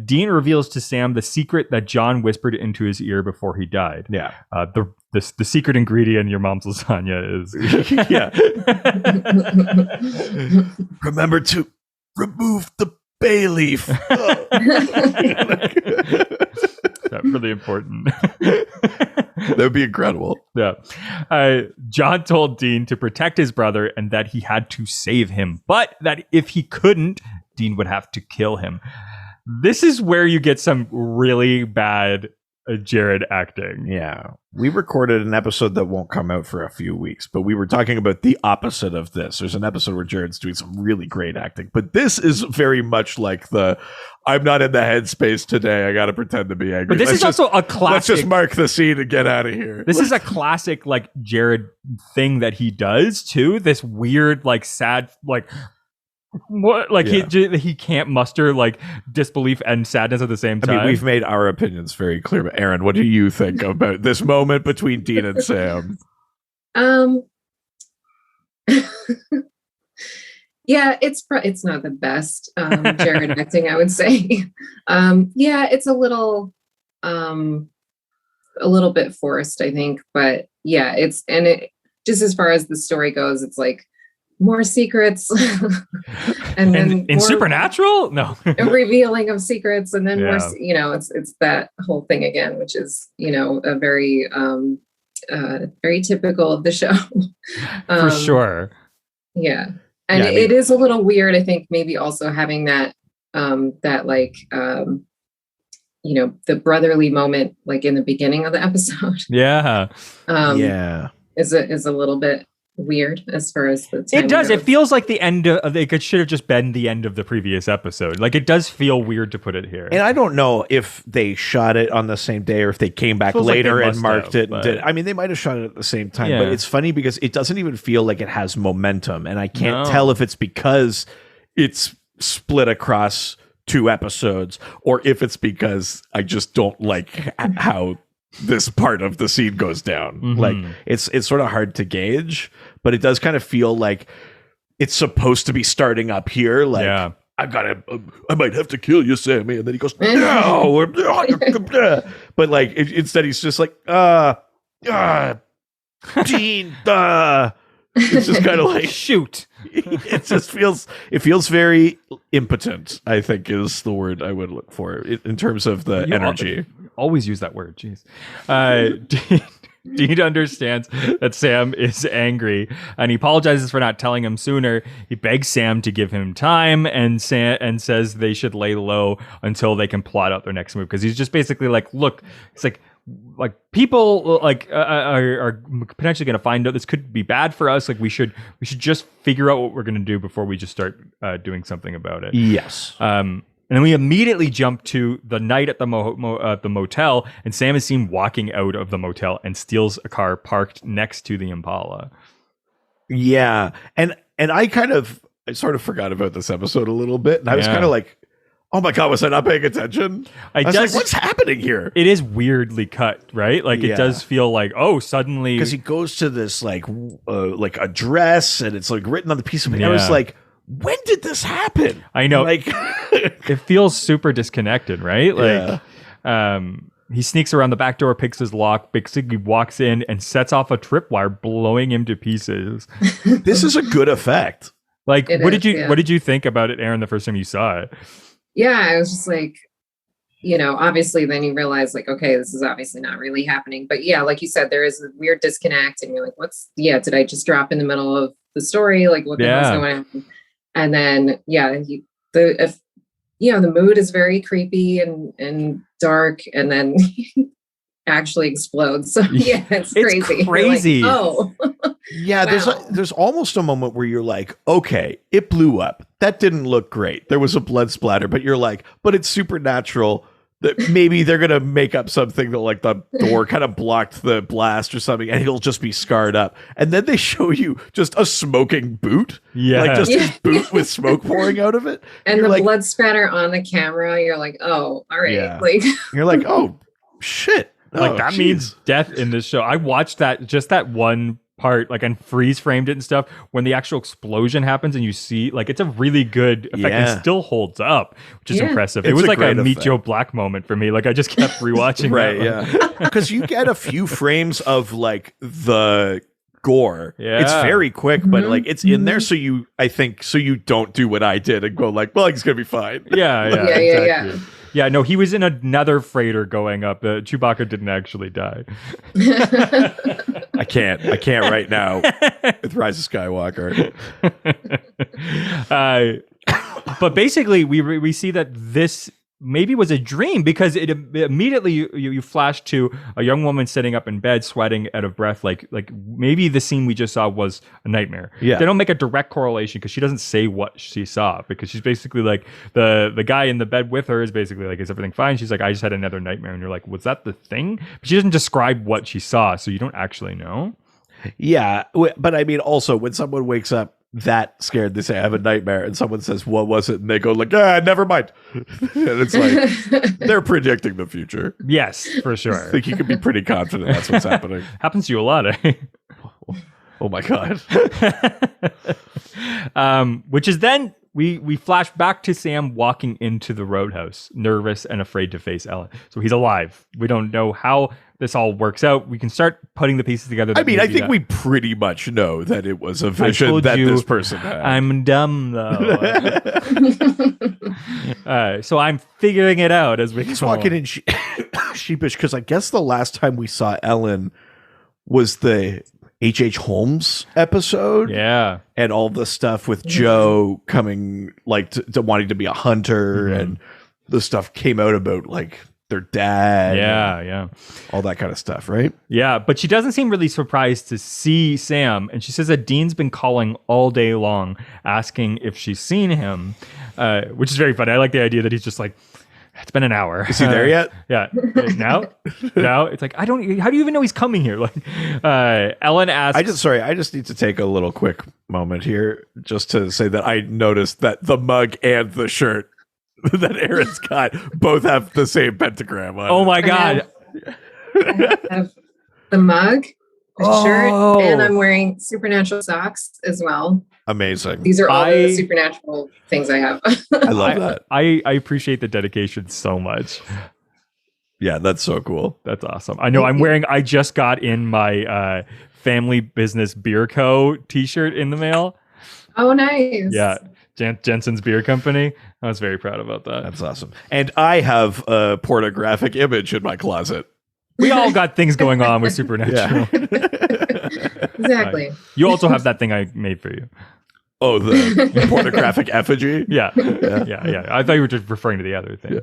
Dean reveals to Sam the secret that John whispered into his ear before he died. Yeah, the secret ingredient in your mom's lasagna is remember to remove the bay leaf. Really important. That would be incredible. Yeah. John told Dean to protect his brother and that he had to save him, but that if he couldn't, Dean would have to kill him. This is where you get some really bad Jared acting. Yeah. We recorded an episode that won't come out for a few weeks, but we were talking about the opposite of this. There's an episode where Jared's doing some really great acting, but this is very much like I'm not in the headspace today. I got to pretend to be angry. But this is also a classic. Let's just mark the scene and get out of here. This is a classic like Jared thing that he does too. This weird, like sad, like what, like he can't muster like disbelief and sadness at the same time. I mean, we've made our opinions very clear. But Erin, what do you think about this moment between Dean and Sam? Yeah, it's not the best Jared acting, I would say. Yeah, it's a little bit forced, I think. But yeah, it just as far as the story goes, it's like more secrets, and then in Supernatural, a revealing of secrets, and then more. It's that whole thing again, which is a very very typical of the show. For sure. Yeah. And it is a little weird, I think, maybe also having that the brotherly moment like in the beginning of the episode. Yeah. Is a little bit weird as far as the time. It does. It feels like the end of it should have just been the end of the previous episode. Like it does feel weird to put it here. And I don't know if they shot it on the same day or if they came back later and marked it. I mean, they might have shot it at the same time, but it's funny because it doesn't even feel like it has momentum. And I can't tell if it's because it's split across 2 episodes or if it's because I just don't like how this part of the scene goes down. Mm-hmm. Like it's sort of hard to gauge, but it does kind of feel like it's supposed to be starting up here. Like I might have to kill you, Sammy. And then he goes, no. But like instead he's just like, Dean, it's just kind of like shoot. It feels very impotent, I think is the word I would look for in terms of the energy. Always use that word. Jeez. Dean understands that Sam is angry and he apologizes for not telling him sooner. He begs Sam to give him time and says they should lay low until they can plot out their next move. Because he's just basically like, look, it's like people like are potentially going to find out this could be bad for us. Like we should just figure out what we're going to do before we just start doing something about it. Yes. And then we immediately jump to the night at the motel, and Sam is seen walking out of the motel and steals a car parked next to the Impala. Yeah, and I sort of forgot about this episode a little bit, and I was kind of like, oh my God, was I not paying attention? I was like, what's happening here? It is weirdly cut, right? Like it does feel like, oh, suddenly because he goes to this like address, and it's like written on the piece of paper. I was like, when did this happen? I know. Like, it feels super disconnected, right? Like, he sneaks around the back door, picks his lock, basically walks in and sets off a tripwire, blowing him to pieces. this is a good effect. Like, what did you think about it, Erin, the first time you saw it? Yeah, I was just like, obviously then you realize like, okay, this is obviously not really happening. But yeah, like you said, there is a weird disconnect and you're like, did I just drop in the middle of the story? Like what the hell's going on? And then, the mood is very creepy and dark, and then actually explodes. So yeah, it's crazy. Crazy. Like, oh, yeah. wow. There's almost a moment where you're like, okay, it blew up. That didn't look great. There was a blood splatter, but you're like, but it's supernatural. That maybe they're gonna make up something that like the door kind of blocked the blast or something, and he'll just be scarred up. And then they show you just a smoking boot, like just his boot with smoke pouring out of it, and the blood spatter on the camera. You're like, oh, all right, like you're like, oh shit, like that means death in this show. I watched that one part, like, and freeze framed it and stuff. When the actual explosion happens and you see, like, it's a really good effect and still holds up, which is impressive. It was like a Meet Joe Black moment for me. Like, I just kept rewatching because you get a few frames of like the gore. It's very quick, but like it's in there, so you don't do what I did and go like, well, he's gonna be fine. Exactly. Yeah, no, he was in another freighter going up. Chewbacca didn't actually die. I can't right now with Rise of Skywalker. But basically, we see that this maybe was a dream, because it immediately you flash to a young woman sitting up in bed, sweating out of breath. Like maybe the scene we just saw was a nightmare. Yeah, they don't make a direct correlation because she doesn't say what she saw, because she's basically like the guy in the bed with her is basically like, is everything fine? She's like, I just had another nightmare, and you're like, was that the thing? But she doesn't describe what she saw, so you don't actually know. Yeah, but I mean, also when someone wakes up that scared, they say I have a nightmare, and someone says what was it, and they go like, never mind. And it's like they're predicting the future. Yes, for sure. I think you can be pretty confident that's what's happening. Happens to you a lot, eh? Oh my god. Which is then we flash back to Sam walking into the roadhouse, nervous and afraid to face Ellen. So he's alive. We don't know how this all works out. We can start putting the pieces together. I mean, I think we pretty much know that it was a vision that this person had. I'm dumb, though. So I'm figuring it out as we go. He's walking in sheepish, because I guess the last time we saw Ellen was the H.H. Holmes episode. Yeah. And all the stuff with Joe coming, like, to wanting to be a hunter, and the stuff came out about, like, their dad. Yeah. All that kind of stuff, right? Yeah, but she doesn't seem really surprised to see Sam. And she says that Dean's been calling all day long, asking if she's seen him, which is very funny. I like the idea that he's just like, it's been an hour. Is he there yet? Yeah. Now? It's like, how do you even know he's coming here? Like, Ellen asks. I just need to take a little quick moment here just to say that I noticed that the mug and the shirt that Erin's got both have the same pentagram on. Oh my god. I have the mug, the shirt, and I'm wearing supernatural socks as well. Amazing. These are all the supernatural things I have. I love that. I appreciate the dedication so much. Yeah, that's so cool. That's awesome. I know I just got in my Family Business Beer Co. t-shirt in the mail. Oh, nice. Yeah. Jensen's Beer Company. I was very proud about that. That's awesome. And I have a pornographic image in my closet. We all got things going on with Supernatural. Yeah. Exactly. You also have that thing I made for you. Oh, the pornographic effigy? Yeah. I thought you were just referring to the other thing.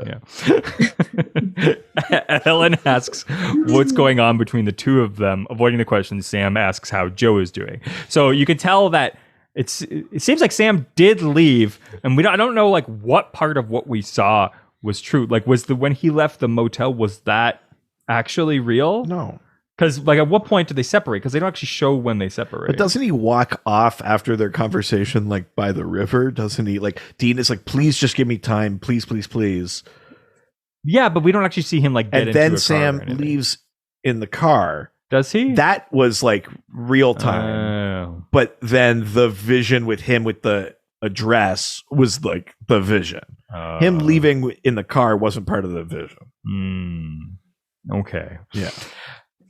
Yeah. Ellen asks what's going on between the two of them. Avoiding the question, Sam asks how Joe is doing. So you can tell that it seems like Sam did leave, and I don't know like what part of what we saw was true. Like, when he left the motel, was that actually real? No. Because like at what point did they separate? Because they don't actually show when they separate. But doesn't he walk off after their conversation, like by the river? Doesn't he? Like Dean is like, please just give me time, please, please, please. Yeah, but we don't actually see him like get into a car. And then Sam leaves in the car. Does he? That was like real time. But then the vision with him with the address was like the vision. Him leaving in the car wasn't part of the vision. Okay. Yeah.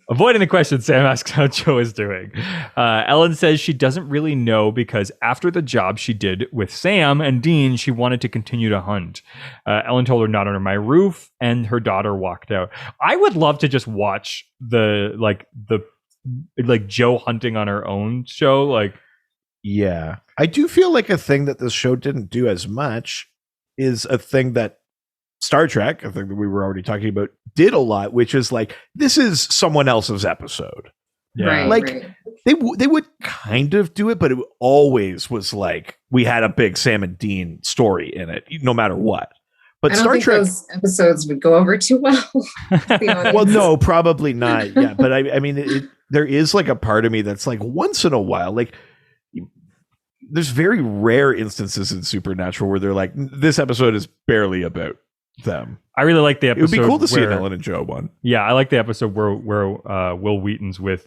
Avoiding the question, Sam asks how Joe is doing. Ellen says she doesn't really know because after the job she did with Sam and Dean, she wanted to continue to hunt. Ellen told her not under my roof, and her daughter walked out. I would love to just watch the Joe hunting on her own show. Like, yeah, I do feel like a thing that this show didn't do as much is a thing that Star Trek, a thing that we were already talking about, did a lot, which is like, this is someone else's episode. yeah. Right. They would kind of do it, but it always was like we had a big Sam and Dean story in it, no matter what. But I don't Star think Trek, those episodes would go over too well. well, no, probably not. Yeah, but I mean, there is like a part of me that's like, once in a while, like, there's very rare instances in Supernatural where they're like, this episode is barely about them. I really like the episode. It would be cool to see an Ellen and Joe one. Yeah, I like the episode where Will Wheaton's with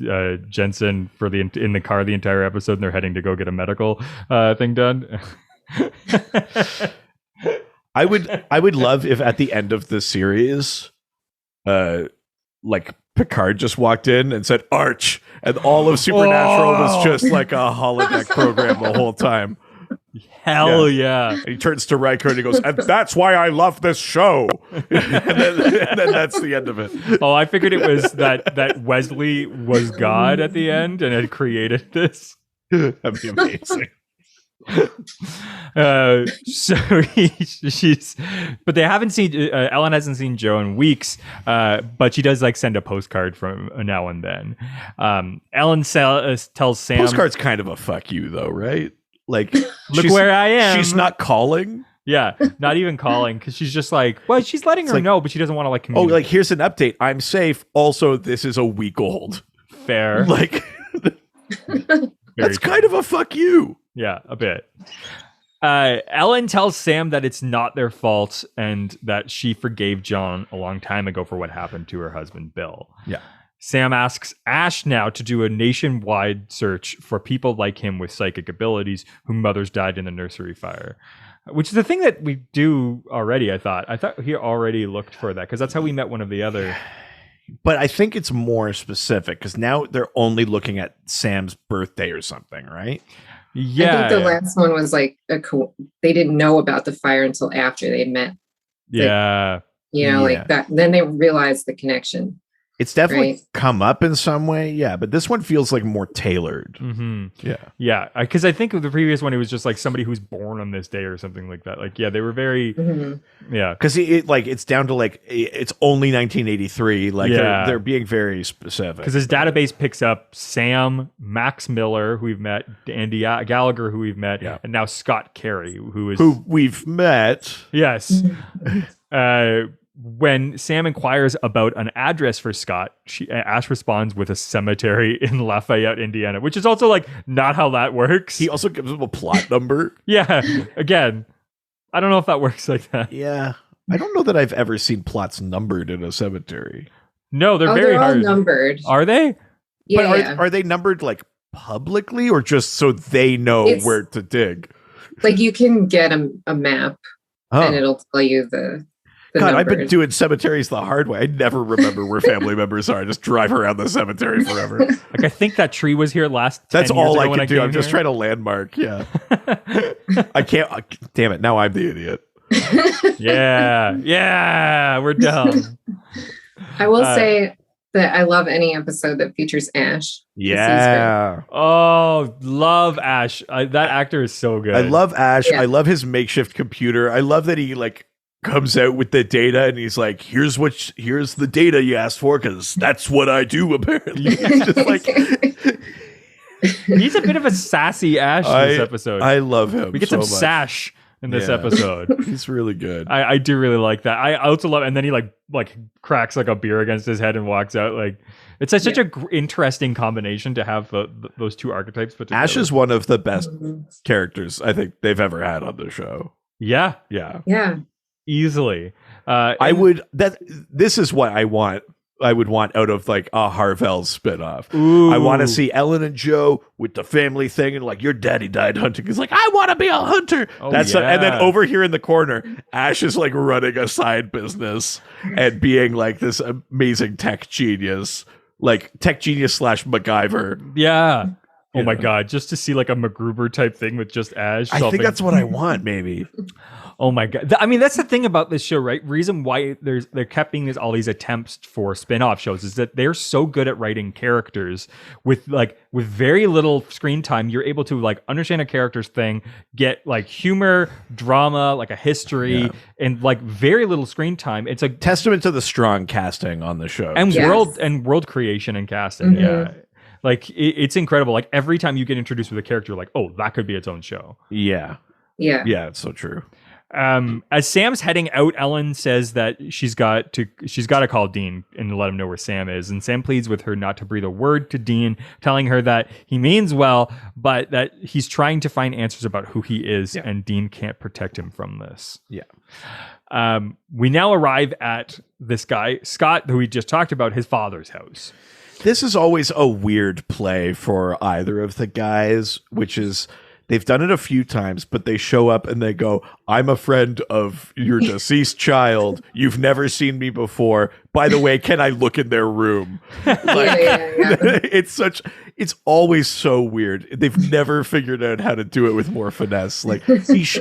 Jensen in the car the entire episode, and they're heading to go get a medical thing done. I would love if at the end of the series, like Picard just walked in and said Arch, and all of Supernatural was just like a holodeck program the whole time. Hell yeah. And he turns to Riker and he goes, and that's why I love this show. and then that's the end of it. Oh, I figured it was that Wesley was God at the end and had created this. That'd be amazing. But they haven't seen Ellen hasn't seen Joe in weeks, but she does like send a postcard from now and then. Ellen tells Sam, postcard's kind of a fuck you though, right? Like, look where I am. She's not calling. Yeah, not even calling, because she's just like, well, she's letting her know, but she doesn't want to like communicate. Oh, like, here's an update. I'm safe. Also, this is a week old. Fair. Like, that's kind of a fuck you. Yeah, a bit. Ellen tells Sam that it's not their fault and that she forgave John a long time ago for what happened to her husband, Bill. Yeah. Sam asks Ash now to do a nationwide search for people like him with psychic abilities whose mothers died in the nursery fire, which is the thing that we do already. I thought he already looked for that because that's how we met one of the other. But I think it's more specific because now they're only looking at Sam's birthday or something, right? Yeah. I think the last one was like they didn't know about the fire until after they met. Yeah. Like that. Then they realized the connection. It's definitely come up in some way, yeah. But this one feels like more tailored. Mm-hmm. Yeah. Because I think the previous one, it was just like somebody who's born on this day or something like that. Like, yeah, they were very, yeah. Because it's down to like it's only 1983. Like, they're being very specific. Because his database picks up Sam, Max Miller, who we've met, Andy Gallagher, who we've met, and now Scott Carey, who we've met. Yes. When Sam inquires about an address for Scott, Ash responds with a cemetery in Lafayette, Indiana, which is also like not how that works. He also gives him a plot number. Yeah. Again, I don't know if that works like that. Yeah. I don't know that I've ever seen plots numbered in a cemetery. No, they're very hard. All numbered. Are they? Yeah. But are they numbered like publicly or just so they know where to dig? Like you can get a map and it'll tell you the God, numbers. I've been doing cemeteries the hard way. I never remember where family members are. I just drive around the cemetery forever. Like, I think that tree was here last 10 That's all I years ago can do. I'm just trying to landmark. Yeah. I can't. Damn it. Now I'm the idiot. Yeah. We're dumb. I will say that I love any episode that features Ash. Yeah. Oh, love Ash. That actor is so good. I love Ash. Yeah. I love his makeshift computer. I love that he like comes out with the data and he's like, here's the data you asked for because that's what I do apparently. It's just like he's a bit of a sassy Ash this episode. I love him. We get so some much. sash in this episode. He's really good. I do really like that. I also love, and then he like cracks like a beer against his head and walks out. Like it's such a interesting combination to have those two archetypes put together. Ash is one of the best characters I think they've ever had on the show. Yeah. Yeah. Easily. This is what I want I would want out of like a Harvell's spinoff. Ooh. I want to see Ellen and Joe with the family thing and like your daddy died hunting. He's like, I want to be a hunter. Oh, and then yeah. over here in the corner, Ash is like running a side business and being like this amazing tech genius, like tech genius / MacGyver. Yeah. Oh Yeah. my God. Just to see like a MacGruber type thing with just Ash. I think that's what I want, maybe. Oh my God. I mean, that's the thing about this show, right? Reason why there kept being all these attempts for spin-off shows is that they're so good at writing characters with very little screen time. You're able to like understand a character's thing, get like humor, drama, like a history, and like very little screen time. It's a Testament to the strong casting on the show. and Yes. world creation and casting. Yeah. Like it's incredible. Like every time you get introduced with a character, like, oh, that could be its own show. Yeah, it's so true. As Sam's heading out, Ellen says that she's got to call Dean and let him know where Sam is. And Sam pleads with her not to breathe a word to Dean, telling her that he means well, but that he's trying to find answers about who he is, and Dean can't protect him from this. Yeah. We now arrive at this guy, Scott, who we just talked about, his father's house. This is always a weird play for either of the guys, which is they've done it a few times, but they show up and they go, I'm a friend of your deceased child. You've never seen me before. By the way, can I look in their room? It's always so weird. They've never figured out how to do it with more finesse. Like, It's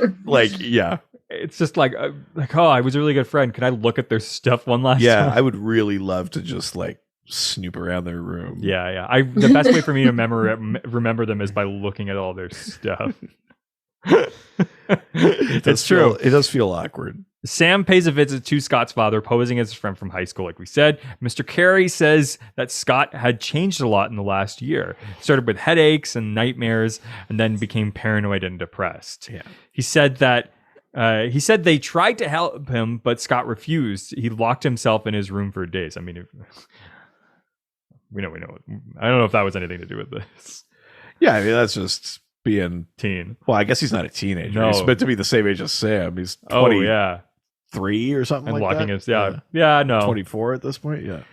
just like, oh, I was a really good friend. Can I look at their stuff one last time? I would really love to just like snoop around their room. The best way for me to remember them is by looking at all their stuff. It's true. It does feel awkward. Sam pays a visit to Scott's father, posing as his friend from high school, like we said. Mr. Carey says that Scott had changed a lot in the last year. Started with headaches and nightmares, and then became paranoid and depressed. Yeah. He said they tried to help him, but Scott refused. He locked himself in his room for days. I mean, we know. I don't know if that was anything to do with this. Yeah, I mean, that's just being teen. Well, I guess he's not a teenager. No. He's meant to be the same age as Sam. He's 23 or something and like locking that. his 24 at this point. Yeah.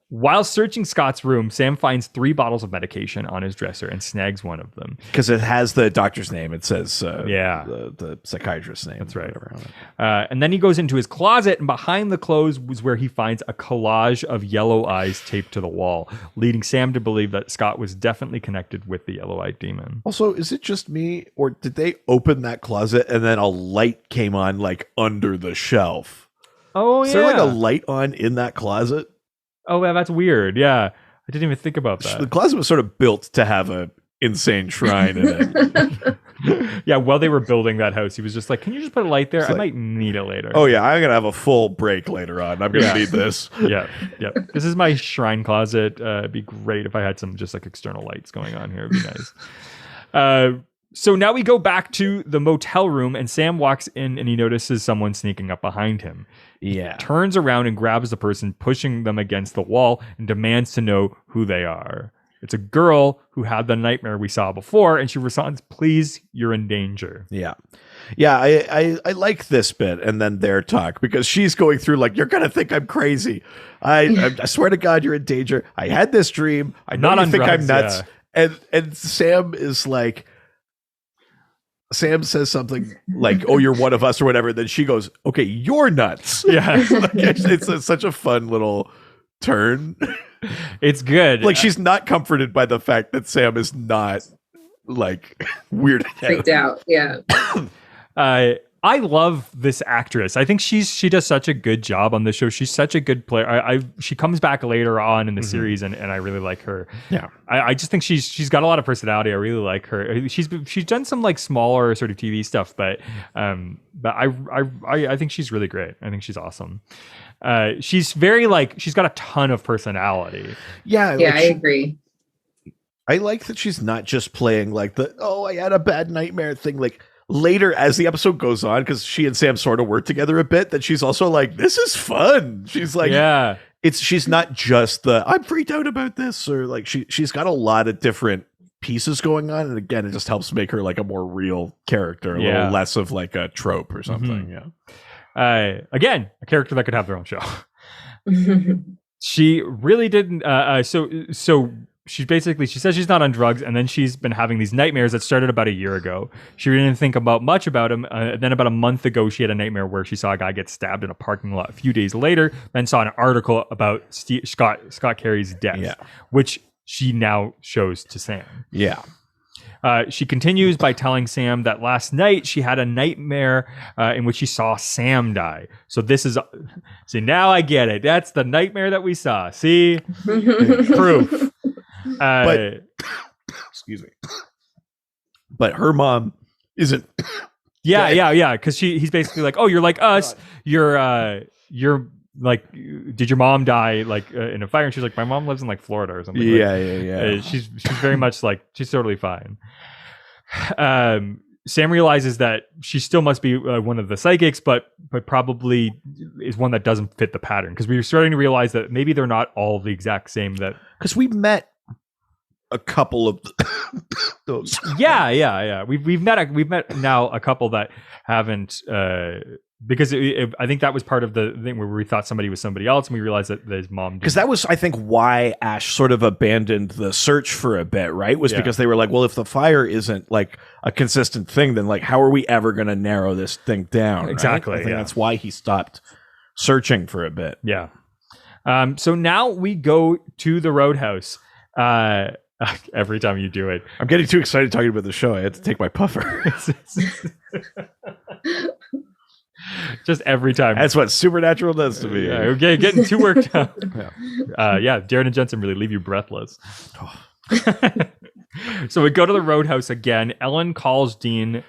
While searching Scott's room, Sam finds 3 bottles of medication on his dresser and snags one of them. Because it has the doctor's name. It says the psychiatrist's name. That's right. On it. And then he goes into his closet, and behind the clothes was where he finds a collage of yellow eyes taped to the wall, leading Sam to believe that Scott was definitely connected with the yellow-eyed demon. Also, is it just me, or did they open that closet and then a light came on like under the shelf? Oh, Is there like a light on in that closet? Oh, yeah, that's weird. Yeah. I didn't even think about that. The closet was sort of built to have a insane shrine in it. Yeah, while they were building that house, he was just like, can you just put a light there? It's I like, might need it later. Oh, yeah, I'm going to have a full break later on. I'm going to need this. Yeah. This is my shrine closet. It'd be great if I had some just like external lights going on here. It'd be nice. So now we go back to the motel room, and Sam walks in and he notices someone sneaking up behind him. Yeah. Turns around and grabs the person, pushing them against the wall, and demands to know who they are. It's a girl who had the nightmare we saw before, and she responds, "Please, you're in danger." Yeah. Yeah, I like this bit and then their talk, because she's going through like, you're going to think I'm crazy. I swear to God, you're in danger. I had this dream. I know you think I'm nuts. Yeah. And Sam is like, Sam says something like, "Oh, you're one of us," or whatever. Then she goes, "Okay, you're nuts." Yeah. It's such a fun little turn. It's good. Like, she's not comforted by the fact that Sam is not like weirded freaked out. Yeah. I love this actress. I think she does such a good job on this show. She's such a good player. She comes back later on in the series, and I really like her. Yeah, I just think she's got a lot of personality. I really like her. She's done some like smaller sort of TV stuff, but I think she's really great. I think she's awesome. She's very like, she's got a ton of personality. Yeah, like I agree. I like that she's not just playing like I had a bad nightmare thing. Like, later as the episode goes on, because she and Sam sort of work together a bit, that she's also like, this is fun. She's like, yeah, she's not just I'm freaked out about this, or like she's got a lot of different pieces going on, and again, it just helps make her like a more real character, a little less of like a trope or something. Again, a character that could have their own show. she really didn't. So she says she's not on drugs, and then she's been having these nightmares that started about a year ago. She didn't think much about him. Then about a month ago, she had a nightmare where she saw a guy get stabbed in a parking lot. A few days later, then saw an article about Scott Carey's death, which she now shows to Sam. Yeah. She continues by telling Sam that last night she had a nightmare in which she saw Sam die. So see, now I get it. That's the nightmare that we saw. See? Proof. But excuse me. But her mom isn't. Yeah. Because he's basically like, oh, you're like us. You're like, did your mom die like in a fire? And she's like, my mom lives in like Florida or something. Yeah. She's very much like, she's totally fine. Sam realizes that she still must be one of the psychics, but probably is one that doesn't fit the pattern, because we were starting to realize that maybe they're not all the exact same. Because we met a couple of those. Yeah. We've met now a couple that haven't. Because I think that was part of the thing where we thought somebody was somebody else, and we realized that his mom. Because that was, I think, why Ash sort of abandoned the search for a bit, right? Was because they were like, well, if the fire isn't like a consistent thing, then like, how are we ever going to narrow this thing down? Exactly. Right? I think that's why he stopped searching for a bit. Yeah. So now we go to the Roadhouse. Every time you do it, I'm getting too excited talking about the show. I had to take my puffer. Just every time. That's what Supernatural does to me. Okay, getting too worked up. Darren and Jensen really leave you breathless. So we go to the Roadhouse again. Ellen calls Dean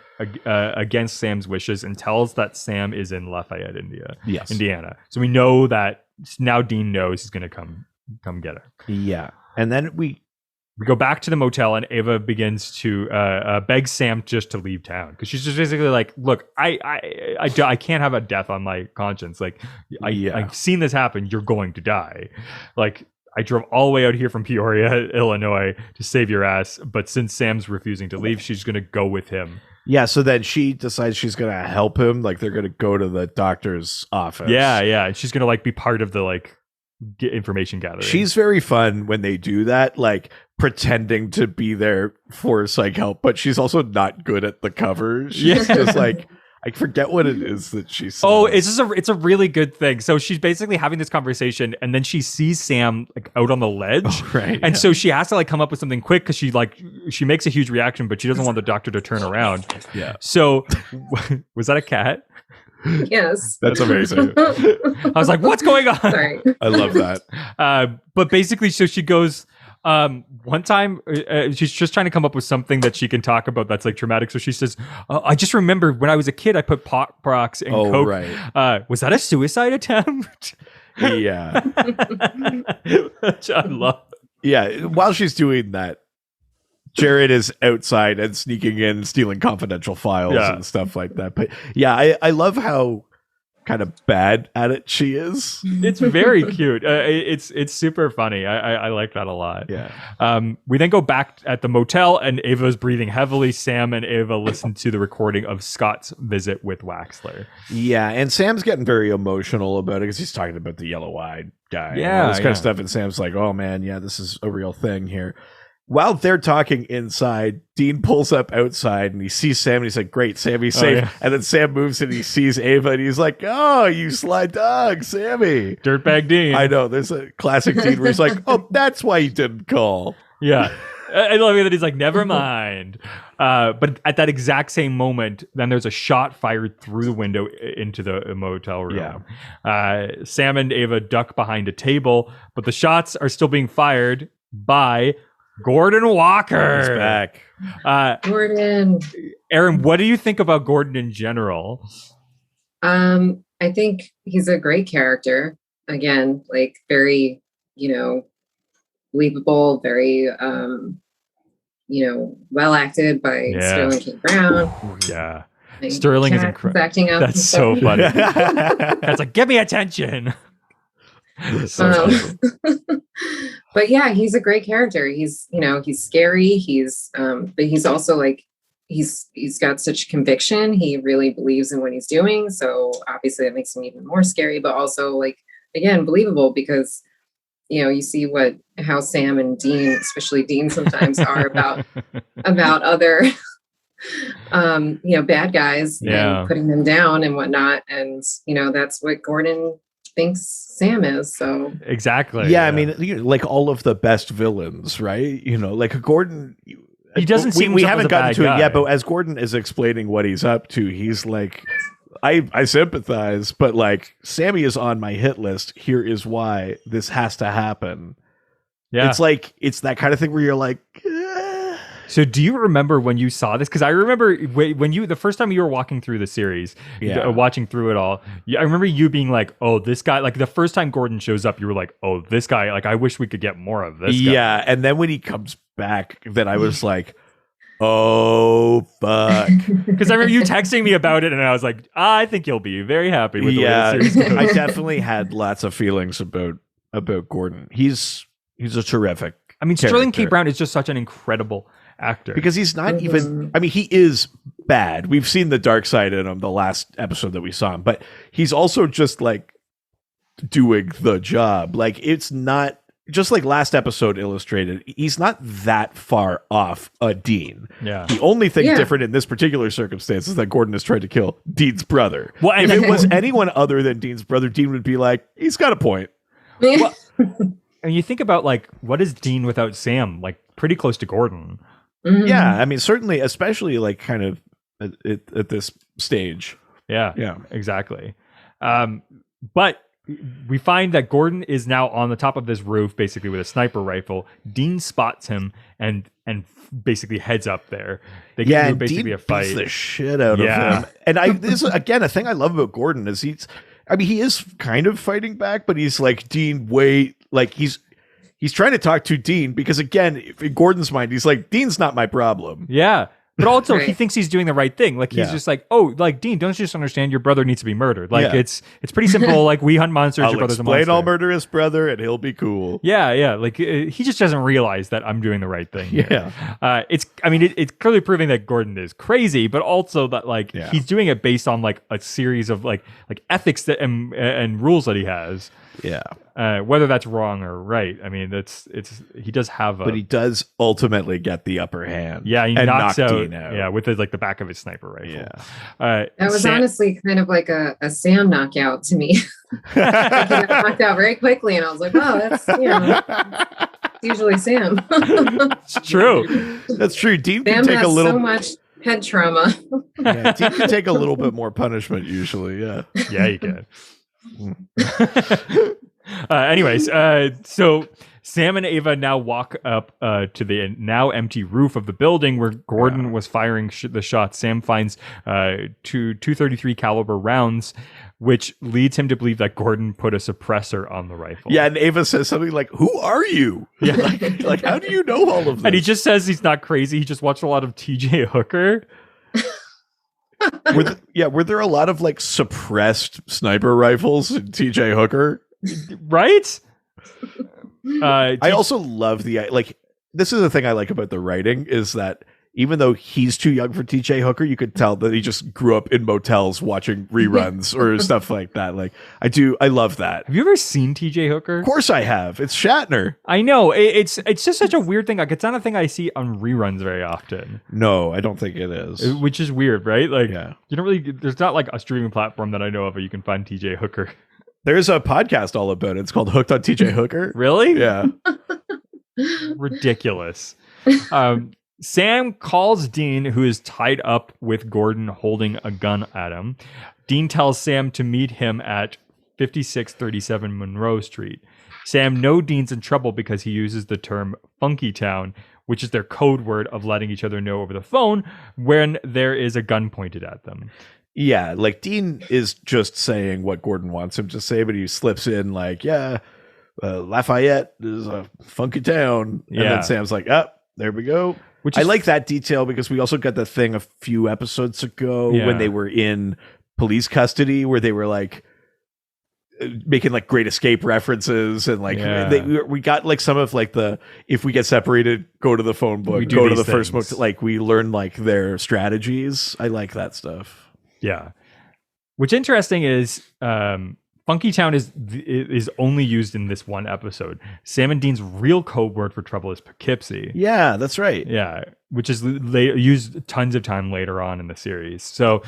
against Sam's wishes and tells that Sam is in Lafayette, Indiana. So we know that now Dean knows he's going to come get her. Yeah. And then we go back to the motel, and Ava begins to beg Sam just to leave town, because she's just basically like, "Look, I can't have a death on my conscience. Like, I've seen this happen. You're going to die. Like, I drove all the way out here from Peoria, Illinois, to save your ass. But since Sam's refusing to leave, she's going to go with him." Yeah. So then she decides she's going to help him. Like, they're going to go to the doctor's office. Yeah. She's going to like be part of the like information gathering. She's very fun when they do that, like pretending to be there for psych help, but she's also not good at the cover. She's just like, I forget what it is that she says. Oh, it's a really good thing. So she's basically having this conversation, and then she sees Sam like out on the ledge. Oh, right. And so she has to like come up with something quick, because she makes a huge reaction, but she doesn't want the doctor to turn around. Yeah. So was that a cat? Yes. That's amazing. I was like, what's going on? Sorry. I love that. But basically, so she goes, one time she's just trying to come up with something that she can talk about that's like traumatic. So she says, I just remember when I was a kid, I put pop rocks in Coke. Right. Was that a suicide attempt? Yeah. Which I love. Yeah. While she's doing that, Jared is outside and sneaking in, stealing confidential files and stuff like that. But yeah, I love how kind of bad at it she is. It's very cute. It's super funny. I like that a lot. Yeah. We then go back at the motel, and Ava's breathing heavily. Sam and Ava listen to the recording of Scott's visit with Waxler. Yeah, and Sam's getting very emotional about it, because he's talking about the yellow-eyed guy. Yeah, and all this kind of stuff. And Sam's like, oh man, yeah, this is a real thing here. While they're talking inside, Dean pulls up outside and he sees Sam and he's like, great, Sammy's safe. Yeah. And then Sam moves and he sees Ava and he's like, oh, you sly dog, Sammy. Dirtbag Dean. I know. There's a classic Dean where he's like, oh, that's why you didn't call. Yeah. I love it that he's like, never mind. But at that exact same moment, then there's a shot fired through the window into the motel room. Yeah. Sam and Ava duck behind a table, but the shots are still being fired by Gordon Walker. He's back. Gordon. Erin, what do you think about Gordon in general? I think he's a great character. Again, like very, believable, very, well acted by Sterling K. Brown. Yeah. Sterling is incredible. Acting up. That's so funny. That's like, give me attention. But yeah, he's a great character. He's he's scary. But he's also like he's got such conviction. He really believes in what he's doing. So obviously that makes him even more scary, but also like again believable, because you see how Sam and Dean, especially Dean, sometimes are about other bad guys and putting them down and whatnot. And that's what Gordon thinks Sam is. So exactly. Yeah, I mean, like all of the best villains, right? Like Gordon. He doesn't seem. We haven't gotten to it yet, but as Gordon is explaining what he's up to, he's like, I sympathize, but like Sammy is on my hit list. Here is why this has to happen. Yeah, it's that kind of thing where you're like. So do you remember when you saw this? Because I remember when the first time you were walking through the series, watching through it all, I remember you being like, oh, this guy, like the first time Gordon shows up, you were like, oh, this guy, like I wish we could get more of this guy. Yeah, and then when he comes back, then I was like, oh, fuck. Because I remember you texting me about it, and I was like, I think you'll be very happy with the way the series goes. I definitely had lots of feelings about Gordon. He's a terrific Sterling K. Brown is just such an incredible actor. Because he's not even, I mean, he is bad. We've seen the dark side in him the last episode that we saw him, but he's also just like doing the job. Like it's not, just like last episode illustrated, he's not that far off a Dean. Yeah. The only thing different in this particular circumstance is that Gordon has tried to kill Dean's brother. Well, if it was anyone other than Dean's brother, Dean would be like, he's got a point. Well, and you think about like, what is Dean without Sam? Like pretty close to Gordon. Mm-hmm. Yeah, I mean, certainly, especially like kind of at this stage. Yeah, exactly. But we find that Gordon is now on the top of this roof, basically with a sniper rifle. Dean spots him and basically heads up there. They get into basically Dean a fight. Beats the shit out of him. And this is again a thing I love about Gordon is he is kind of fighting back, but he's like, Dean, wait, like he's trying to talk to Dean because, again, in Gordon's mind, he's like, Dean's not my problem. Yeah. But also, he thinks he's doing the right thing. Like, he's just like, oh, like, Dean, don't you just understand your brother needs to be murdered? Like, it's pretty simple. Like, we hunt monsters, your brother's a monster. I'll murder his brother, and he'll be cool. Yeah. Like, he just doesn't realize that I'm doing the right thing. Yeah. It's clearly proving that Gordon is crazy, but also that, like, he's doing it based on, like, a series of, like ethics that and rules that he has. Yeah. Whether that's wrong or right, I mean, he does have but he does ultimately get the upper hand. Yeah, he knocks out, Dean out. Yeah, with the back of his sniper rifle. Yeah. That was honestly kind of like a Sam knockout to me. He got knocked out very quickly, and I was like, oh, that's it's usually Sam. It's true. That's true. Dean Sam can take has a little so much head trauma. Yeah, Dean can take a little bit more punishment usually. Yeah. Yeah, he can. Anyways, so Sam and Ava now walk up to the now empty roof of the building where Gordon was firing the shots. Sam finds two .233 caliber rounds, which leads him to believe that Gordon put a suppressor on the rifle. Yeah, and Ava says something like, "Who are you? Yeah, like how do you know all of this?" And he just says he's not crazy. He just watched a lot of T.J. Hooker. Were there a lot of like suppressed sniper rifles in T.J. Hooker? Right? I also love this is the thing I like about the writing is that even though he's too young for T.J. Hooker, you could tell that he just grew up in motels watching reruns or stuff like that. Like I love that. Have you ever seen T.J. Hooker? Of course I have. It's Shatner. I know. It's just such a weird thing. Like it's not a thing I see on reruns very often. No, I don't think it is. Which is weird, right? Like you don't really. There's not like a streaming platform that I know of where you can find T.J. Hooker. There's a podcast all about it. It's called Hooked on T.J. Hooker. Really? Yeah. Ridiculous. Sam calls Dean, who is tied up with Gordon holding a gun at him. Dean tells Sam to meet him at 5637 Monroe Street. Sam knows Dean's in trouble because he uses the term Funky Town, which is their code word of letting each other know over the phone when there is a gun pointed at them. Yeah, like Dean is just saying what Gordon wants him to say, but he slips in like, Lafayette is a funky town. And then Sam's like, there we go. I like that detail because we also got the thing a few episodes ago when they were in police custody where they were like making like Great Escape references and like we got like some of like the if we get separated, go to the phone book, go to the first book. Like we learn like their strategies. I like that stuff. Yeah. What's interesting is Funky Town is only used in this one episode. Sam and Dean's real code word for trouble is Poughkeepsie. Yeah, that's right. Yeah, which is they used tons of time later on in the series. So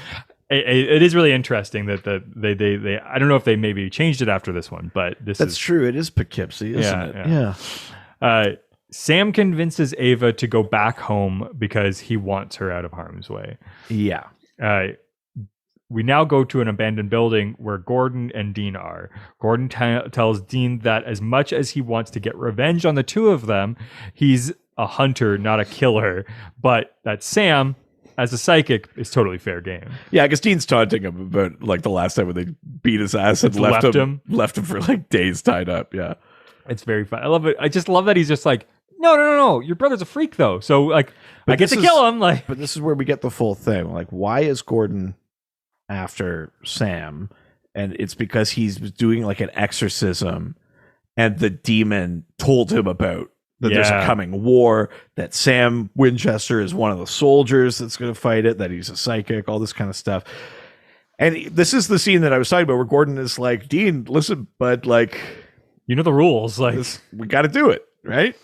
it is really interesting that they I don't know if they maybe changed it after this one, but that's true. It is Poughkeepsie, isn't it? Yeah. Sam convinces Ava to go back home because he wants her out of harm's way. Yeah. We now go to an abandoned building where Gordon and Dean are. Gordon tells Dean that as much as he wants to get revenge on the two of them, he's a hunter, not a killer. But that Sam, as a psychic, is totally fair game. Yeah, because Dean's taunting him about like the last time when they beat his ass and left him for like days tied up. Yeah, it's very fun. I love it. I just love that he's just like, no. Your brother's a freak though, so like I get to kill him. Like, but this is where we get the full thing. Like, why is Gordon after Sam? And it's because he's doing like an exorcism, and the demon told him about that there's a coming war, that Sam Winchester is one of the soldiers that's going to fight it, that he's a psychic, all this kind of stuff. And this is the scene that I was talking about where Gordon is like, Dean, listen, but like, you know the rules, like we got to do it, right?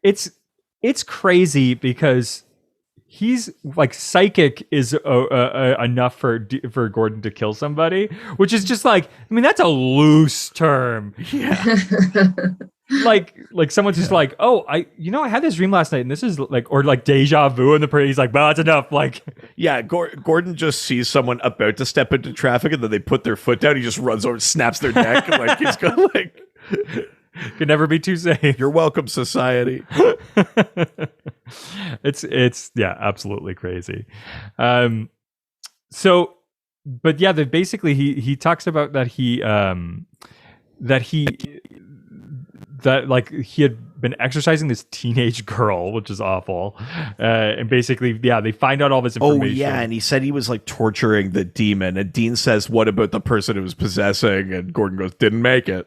It's crazy because he's like psychic is enough for Gordon to kill somebody, which is just like, I mean, that's a loose term. Yeah. like someone's just like, oh, I had this dream last night and this is like, or like deja vu, and he's like, well, that's enough. Like, yeah, Gordon just sees someone about to step into traffic and then they put their foot down. He just runs over, snaps their neck, and like he's going like, can never be too safe. You're welcome, society. It's absolutely crazy. So, but yeah, basically he talks about that he had been exercising this teenage girl, which is awful. And basically, they find out all this information. Oh yeah, and he said he was like torturing the demon, and Dean says, what about the person who was possessing? And Gordon goes, didn't make it.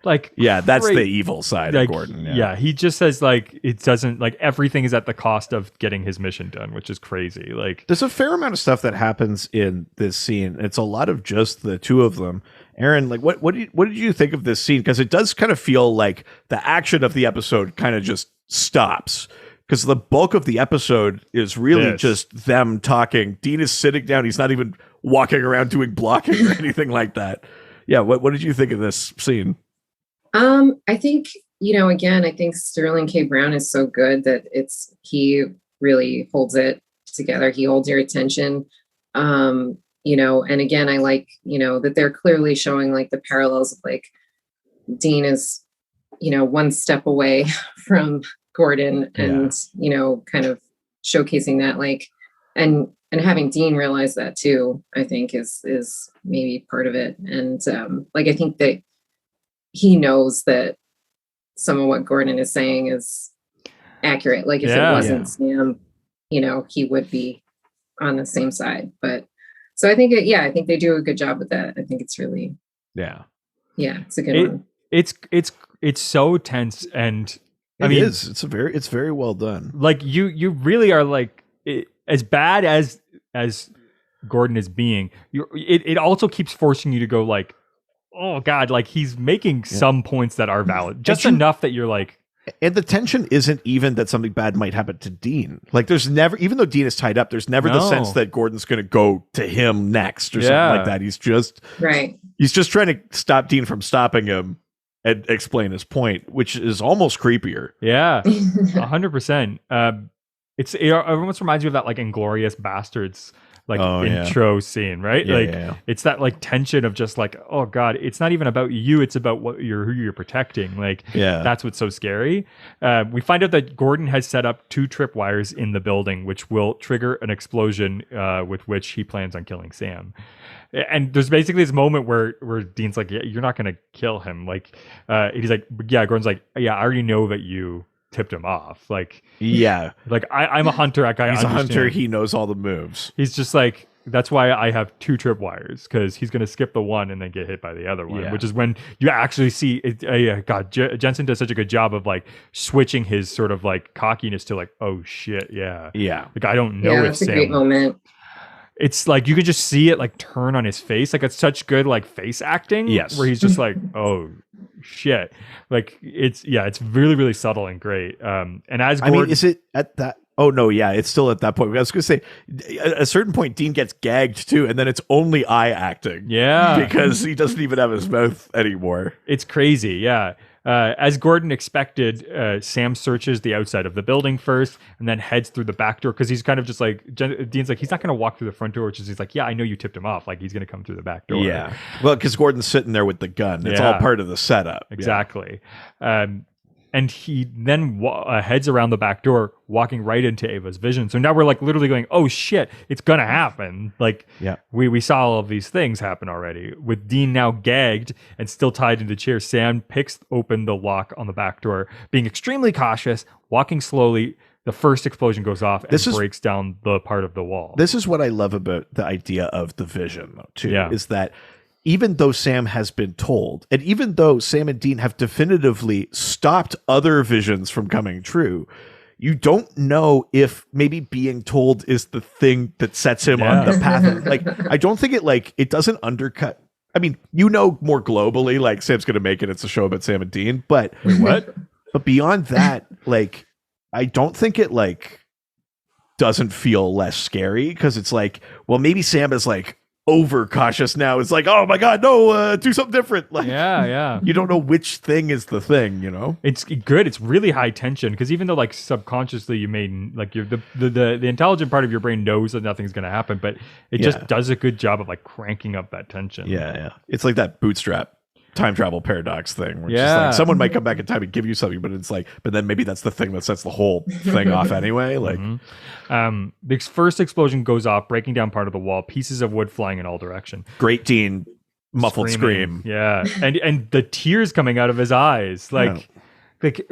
Like, yeah, that's the evil side of Gordon. Yeah, he just says like it doesn't, like everything is at the cost of getting his mission done, which is crazy. Like, there's a fair amount of stuff that happens in this scene. It's a lot of just the two of them. Erin, like what did you think of this scene? Because it does kind of feel like the action of the episode kind of just stops. Because the bulk of the episode is really just them talking. Dean is sitting down. He's not even walking around doing blocking or anything like that. Yeah, what did you think of this scene? I think, again, I think Sterling K. Brown is so good that he really holds it together. He holds your attention. And again, I like, that they're clearly showing like the parallels of like Dean is, one step away from Gordon and, kind of showcasing that, like, and having Dean realize that too, I think is maybe part of it. And, I think that he knows that some of what Gordon is saying is accurate. Like if it wasn't Sam, he would be on the same side. But so I think, I think they do a good job with that. I think it's really, it's a good one. It's so tense, and it's very well done. Like you really are like as bad as Gordon is being. It also keeps forcing you to go like, oh God, like he's making some points that are valid, just enough that you're like. And the tension isn't even that something bad might happen to Dean. Like there's never, even though Dean is tied up, there's never the sense that Gordon's going to go to him next or something like that. He's just He's just trying to stop Dean from stopping him and explain his point, which is almost creepier. Yeah, 100%. It almost reminds me of that like Inglourious Bastards intro scene, right? It's that like tension of just like, oh God, it's not even about you, it's about who you're protecting. Like, that's what's so scary. We find out that Gordon has set up 2 tripwires in the building, which will trigger an explosion with which he plans on killing Sam. And there's basically this moment where Dean's like, you're not going to kill him. Like, he's like, Gordon's like, I already know that you tipped him off. Like, like I'm a hunter. He's a hunter. He knows all the moves. He's just like, that's why I have 2 tripwires, because he's going to skip the one and then get hit by the other one, which is when you actually see it. God, Jensen does such a good job of like switching his sort of like cockiness to like, oh shit. Yeah. Like, I don't know if that's Sam. a great moment. it's like you could just see it like turn on his face. Like it's such good like face acting. Yes. Where he's just like, oh shit. Like it's really, really subtle and great. And as Gordon, I mean, is it at that? Oh no, yeah, it's still at that point. I was going to say, at a certain point, Dean gets gagged too, and then it's only eye acting. Yeah. Because he doesn't even have his mouth anymore. It's crazy, yeah. As Gordon expected, Sam searches the outside of the building first and then heads through the back door because he's kind of just like, Dean's like, he's not going to walk through the front door, which is he's like, yeah, I know you tipped him off. Like, he's going to come through the back door. Yeah. Well, because Gordon's sitting there with the gun. It's all part of the setup. Exactly. Yeah. And he then heads around the back door, walking right into Ava's vision. So now we're like literally going, oh shit, it's going to happen. Like we saw all of these things happen already. With Dean now gagged and still tied into the chair, Sam picks open the lock on the back door, being extremely cautious, walking slowly. The first explosion goes off and breaks down the part of the wall. This is what I love about the idea of the vision, though, too, is that even though Sam has been told, and even though Sam and Dean have definitively stopped other visions from coming true, you don't know if maybe being told is the thing that sets him on the path. Like, I don't think it doesn't undercut. I mean, more globally, like Sam's going to make it. It's a show about Sam and Dean, but what? But beyond that, like, I don't think it doesn't feel less scary because it's like, well, maybe Sam is like over cautious now. It's like, oh my god, no, do something different. Like, you don't know which thing is the thing. It's good. It's really high tension because even though like subconsciously you may like the intelligent part of your brain knows that nothing's going to happen, but it just does a good job of like cranking up that tension. It's like that Bootstrap time travel paradox thing where it's just like someone might come back in time and give you something, but it's like, but then maybe that's the thing that sets the whole thing off anyway. Like the first explosion goes off, breaking down part of the wall, pieces of wood flying in all direction. Great Dean muffled scream. Yeah. And the tears coming out of his eyes. Like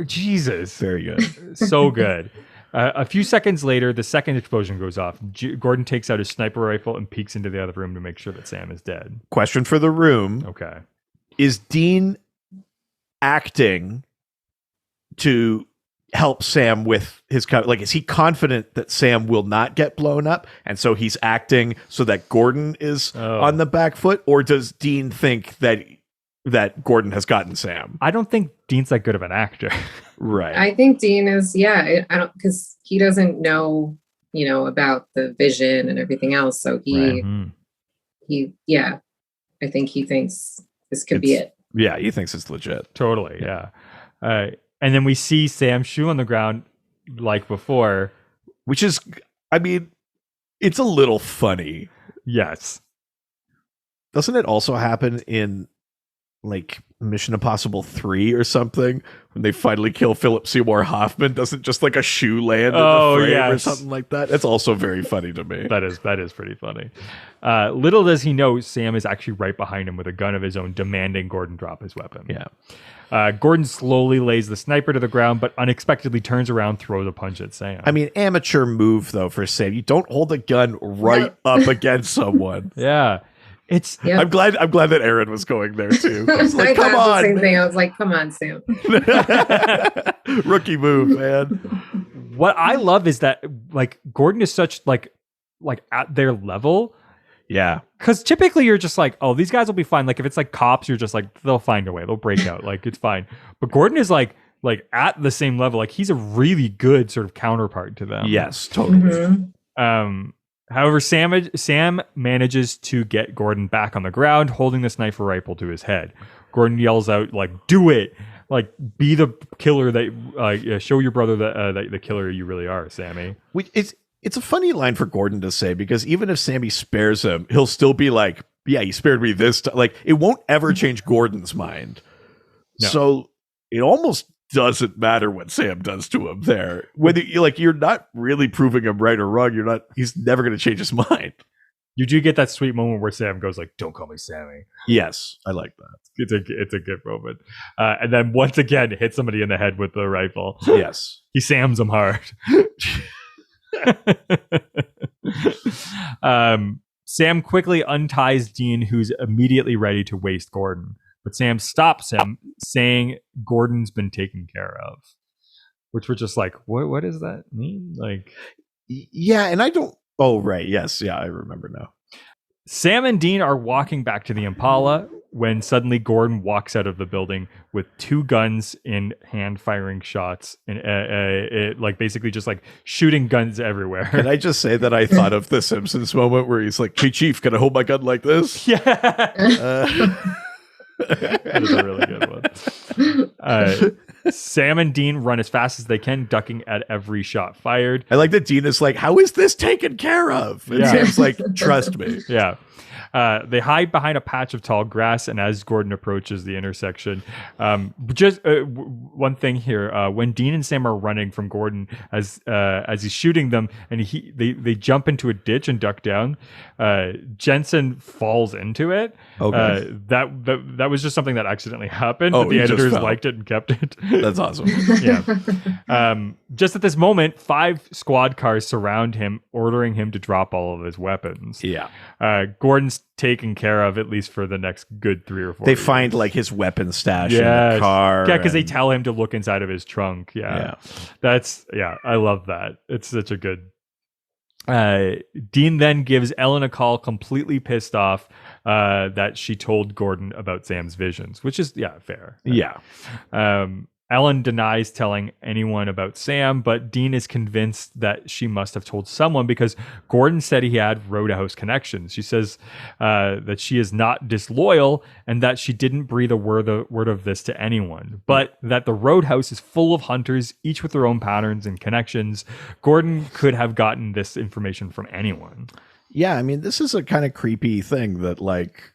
Jesus. Very good. So good. A few seconds later, the second explosion goes off. Gordon takes out his sniper rifle and peeks into the other room to make sure that Sam is dead. Question for the room. Okay. Is Dean acting to help Sam with his is he confident that Sam will not get blown up and so he's acting so that Gordon is on the back foot, or does Dean think that Gordon has gotten Sam? I don't think Dean's that good of an actor. Right. I think Dean is I don't, because he doesn't know about the vision and everything else, so I think he thinks this could be it. Yeah, he thinks it's legit. Totally, yeah. And then we see Sam's shoe on the ground like before. Which is, I mean, it's a little funny. Yes. Doesn't it also happen in like Mission Impossible 3 or something when they finally kill Philip Seymour Hoffman? Doesn't just like a shoe land in the frame or something like that? That's also very funny to me. That is pretty funny. Little does he know Sam is actually right behind him with a gun of his own, demanding Gordon drop his weapon. Yeah. Gordon slowly lays the sniper to the ground, but unexpectedly turns around, throws a punch at Sam. I mean, amateur move though for Sam. You don't hold a gun right up against someone. Yeah. I'm glad that Erin was going there too. I was like, come on. The same thing. I was like, come on, Sam. Rookie move, man. What I love is that like Gordon is such like at their level. Yeah. Because typically you're just like, oh, these guys will be fine. Like if it's like cops, you're just like, they'll find a way. They'll break out. Like it's fine. But Gordon is like at the same level. Like he's a really good sort of counterpart to them. Yes, totally. However, Sam manages to get Gordon back on the ground, holding the sniper rifle to his head. Gordon yells out, like, do it! Like, be the killer that, show your brother that the killer you really are, Sammy. It's a funny line for Gordon to say, because even if Sammy spares him, he'll still be like, yeah, he spared me this time. Like, it won't ever change Gordon's mind. No. So it almost doesn't matter what Sam does to him there. Whether you're not really proving him right or wrong, he's never going to change his mind. You do get that sweet moment where Sam goes like, don't call me Sammy. Yes, I like that. It's a good moment. And then once again hits somebody in the head with the rifle. Yes. He Sams him hard. Sam quickly unties Dean, who's immediately ready to waste Gordon. But Sam stops him, saying Gordon's been taken care of. Which we're just like, what does that mean? Like, yeah, and I don't Oh, right. Yes. Yeah, I remember now. Sam and Dean are walking back to the Impala when suddenly Gordon walks out of the building with 2 guns in hand, firing shots, and like basically just like shooting guns everywhere. Can I just say that I thought of the Simpsons moment where he's like, "Hey, Chief, can I hold my gun like this?" Yeah, that is a really good one. Sam and Dean run as fast as they can, ducking at every shot fired. I like that Dean is like, "How is this taken care of?" And Sam's like, "Trust me." Yeah. They hide behind a patch of tall grass, and as Gordon approaches the intersection, one thing here: when Dean and Sam are running from Gordon as he's shooting them, and they jump into a ditch and duck down, Jensen falls into it. Okay, that was just something that accidentally happened, but the editors liked it and kept it. That's awesome. Yeah. Just at this moment, 5 squad cars surround him, ordering him to drop all of his weapons. Yeah. Gordon's taken care of, at least for the next good 3 or 4 They years. find like his weapon stash in the car. Yeah, because they tell him to look inside of his trunk. Yeah. I love that. It's such a good. Dean then gives Ellen a call, completely pissed off that she told Gordon about Sam's visions, which is fair. Yeah. Ellen denies telling anyone about Sam, but Dean is convinced that she must have told someone because Gordon said he had Roadhouse connections. She says that she is not disloyal and that she didn't breathe a word of this to anyone, but that the Roadhouse is full of hunters, each with their own patterns and connections. Gordon could have gotten this information from anyone. Yeah, I mean, this is a kind of creepy thing that, like,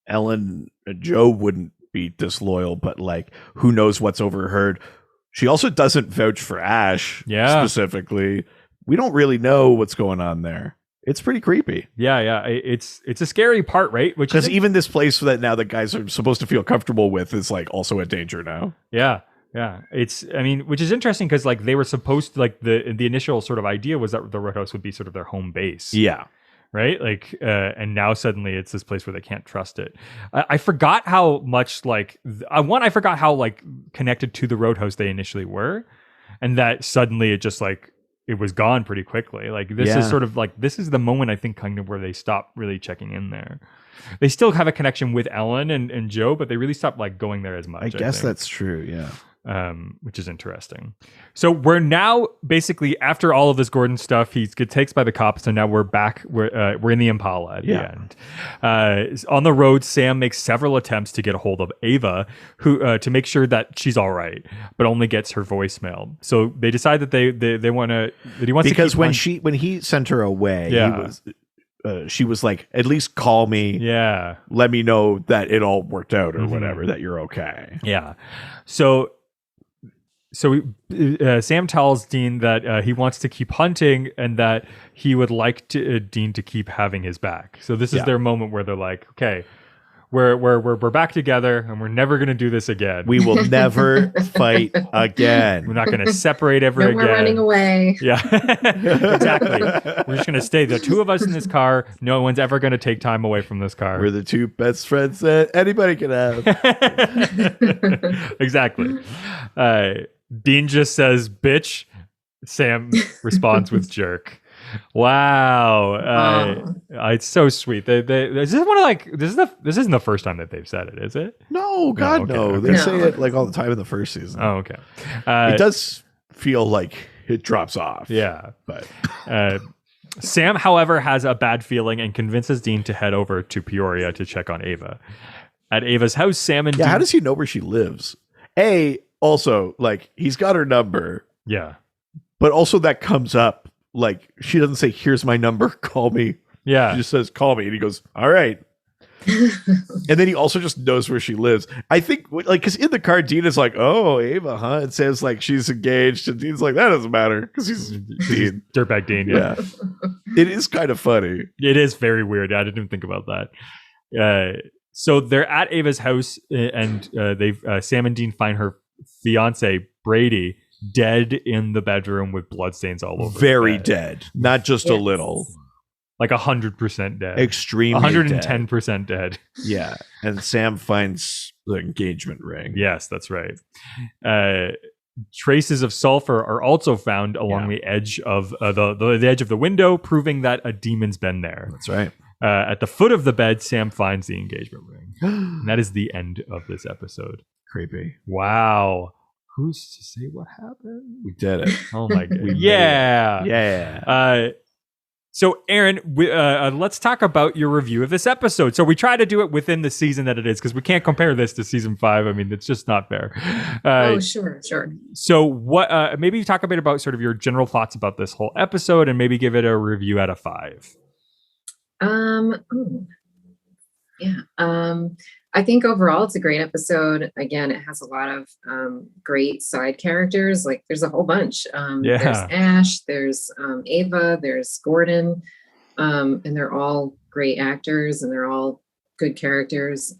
Ellen and Joe wouldn't be disloyal, but like, who knows what's overheard. She also doesn't vouch for Ash specifically. We don't really know what's going on there. It's pretty creepy. Yeah. It's a scary part, right? Which because even this place that now the guys are supposed to feel comfortable with is like also a danger now. Yeah. Which is interesting because like they were supposed to, like the initial sort of idea was that the Roadhouse would be sort of their home base. Yeah. Right. Like, and now suddenly it's this place where they can't trust it. I forgot how much I forgot how like connected to the Roadhouse they initially were, and that suddenly it just like it was gone pretty quickly. Like this is sort of like, this is the moment I think kind of where they stop really checking in there. They still have a connection with Ellen and Joe, but they really stopped like going there as much. I guess that's true. Yeah. Which is interesting. So we're now basically after all of this Gordon stuff, he gets taken by the cops. So now we're back. We're in the Impala at the end. On the road, Sam makes several attempts to get a hold of Ava, who to make sure that she's all right, but only gets her voicemail. So they decide that they want to. That he wants because to keep when he sent her away, she was like, at least call me. Yeah. Let me know that it all worked out or whatever, that you're okay. Yeah. So Sam tells Dean that he wants to keep hunting and that he would like Dean to keep having his back. So this is their moment where they're like, okay, we're back together and we're never going to do this again. We will never fight again. We're not going to separate ever again. We're running away. Yeah, exactly. We're just going to stay the 2 of us in this car. No one's ever going to take time away from this car. We're the 2 best friends that anybody can have. Exactly. Dean just says, bitch. Sam responds with jerk. Wow. It's so sweet. This isn't the first time that they've said it, is it? No, God, no. They say it like all the time in the first season. Oh, okay. It does feel like it drops off. Yeah. But Sam, however, has a bad feeling and convinces Dean to head over to Peoria to check on Ava. At Ava's house, Sam and Dean... how does he know where she lives? Also, like, he's got her number. Yeah. But also that comes up. Like, she doesn't say, here's my number, call me. Yeah. She just says, call me. And he goes, all right. And then he also just knows where she lives. I think, like, because in the car, Dean is like, oh, Ava, huh? It says, like, she's engaged. And Dean's like, that doesn't matter. Because he's Dean. Dirtbag Dean, yeah. It is kind of funny. It is very weird. I didn't even think about that. So they're at Ava's house, and Sam and Dean find her fiance, Brady, dead in the bedroom with bloodstains all over. Very dead. Not just a little. Like 100% dead. Extremely 110% dead. Yeah. And Sam finds the engagement ring. Yes, that's right. traces of sulfur are also found along the edge of the edge of the window, proving that a demon's been there. That's right. At the foot of the bed, Sam finds the engagement ring. And that is the end of this episode. Creepy. Wow. Who's to say what happened? We did it. Oh my god. We made Yeah. Yeah. So, Erin, let's talk about your review of this episode. So we try to do it within the season that it is, because we can't compare this to season 5. I mean, it's just not fair. Sure. So what? Maybe talk a bit about sort of your general thoughts about this whole episode, and maybe give it a review out of 5. I think overall it's a great episode. Again, it has a lot of great side characters. Like there's a whole bunch. There's Ash, there's Ava, there's Gordon, and they're all great actors and they're all good characters.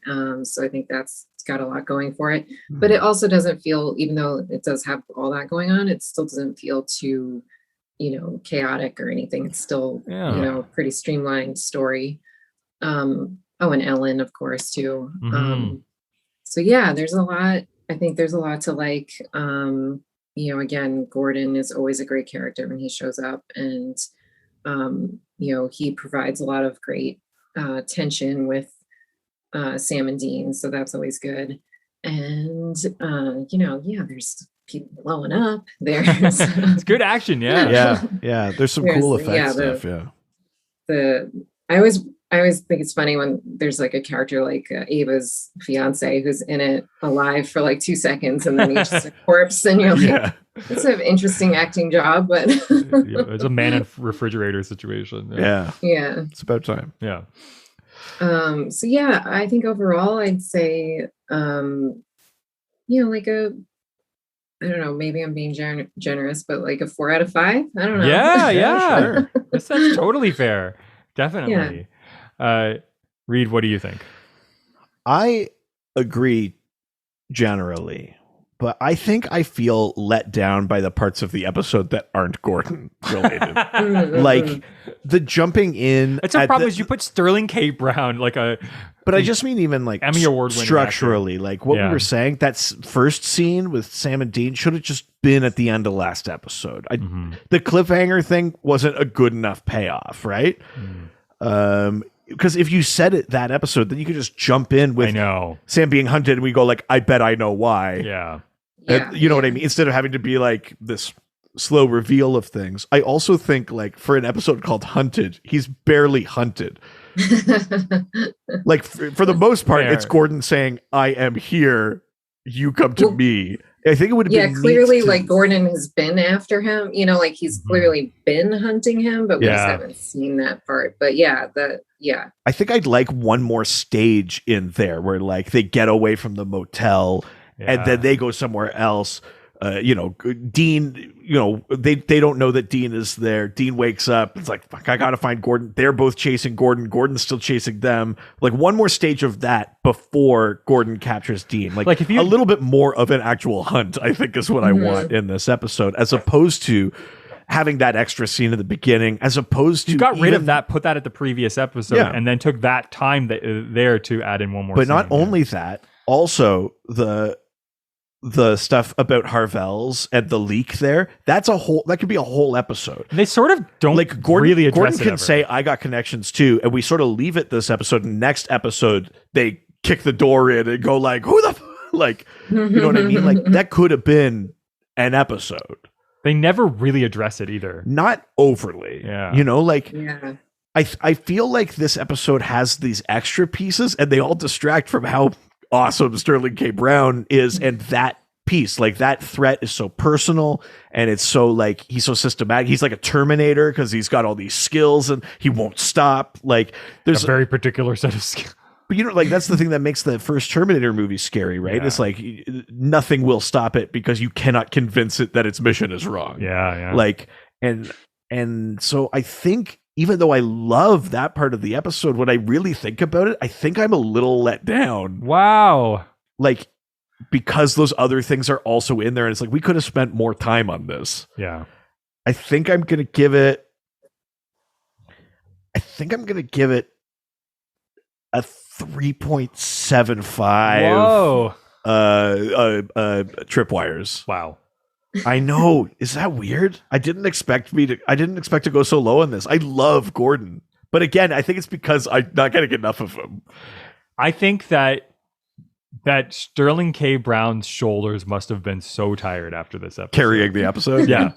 So I think it's got a lot going for it. But it also doesn't feel, even though it does have all that going on, it still doesn't feel too, chaotic or anything. It's still, pretty streamlined story. And Ellen, of course, too. So yeah, there's a lot. I think there's a lot to like. Again, Gordon is always a great character when he shows up, and he provides a lot of great tension with Sam and Dean, so that's always good. And there's people blowing up. There's it's good action, yeah. There's some cool effects stuff. I always think it's funny when there's like a character like Ava's fiance who's in it alive for like 2 seconds and then he's just a corpse, and you're like, it's an interesting acting job, but it's a man in refrigerator situation. Yeah, it's about time. Yeah. So yeah, I think overall I'd say like I don't know, maybe I'm being generous, but like a 4 out of 5. I don't know. Yeah. Sure. That's totally fair. Definitely. Reed, what do you think? I agree generally, but I think I feel let down by the parts of the episode that aren't Gordon related. Like the jumping in. That's our problem is you put Sterling K. Brown but I just mean even like Emmy Award winning structurally, actor. Like what we were saying, that first scene with Sam and Dean should have just been at the end of last episode. The cliffhanger thing wasn't a good enough payoff, right? Because if you said it that episode, then you could just jump in with Sam being hunted and we go like, I bet I know why. You know what I mean? Instead of having to be like this slow reveal of things. I also think like for an episode called Hunted, he's barely hunted. Like for the most part, it's Gordon saying, I am here, you come to me. I think it would have been clearly like Gordon has been after him, like he's clearly been hunting him, but we just haven't seen that part. But I think I'd like one more stage in there where like they get away from the motel and then they go somewhere else. Dean, they don't know that Dean is there. Dean wakes up. It's like, fuck, I gotta find Gordon. They're both chasing Gordon. Gordon's still chasing them. Like one more stage of that before Gordon captures Dean. Like if a little bit more of an actual hunt, I think is what I want in this episode, as opposed to having that extra scene at the beginning, as opposed to you got rid of that, put that at the previous episode, and then took that time there to add in one more. But not only that, also the stuff about Harvell's and the leak there, that could be a whole episode. They sort of don't like Gordon really address Gordon can say I got connections too, and we sort of leave it this episode, and next episode they kick the door in and go like, who the like, you know what I mean? Like that could have been an episode. They never really address it either. Not overly. I feel like this episode has these extra pieces and they all distract from how awesome Sterling K. Brown is, and that piece, like that threat is so personal and it's so like he's so systematic. He's like a Terminator because he's got all these skills and he won't stop. Like there's a very particular set of skills. But like that's the thing that makes the first Terminator movie scary, right? It's like nothing will stop it because you cannot convince it that its mission is wrong. Like and so I think even though I love that part of the episode, when I really think about it, I think I'm a little let down. Wow. Like, because those other things are also in there. And it's like, we could have spent more time on this. Yeah. I think I'm going to give it a 3.75. Whoa. Tripwires. Wow. I know. Is that weird? I didn't expect to go so low on this. I love Gordon. But again, I think it's because I'm not getting enough of him. I think that Sterling K. Brown's shoulders must have been so tired after this episode. Carrying the episode? Yeah.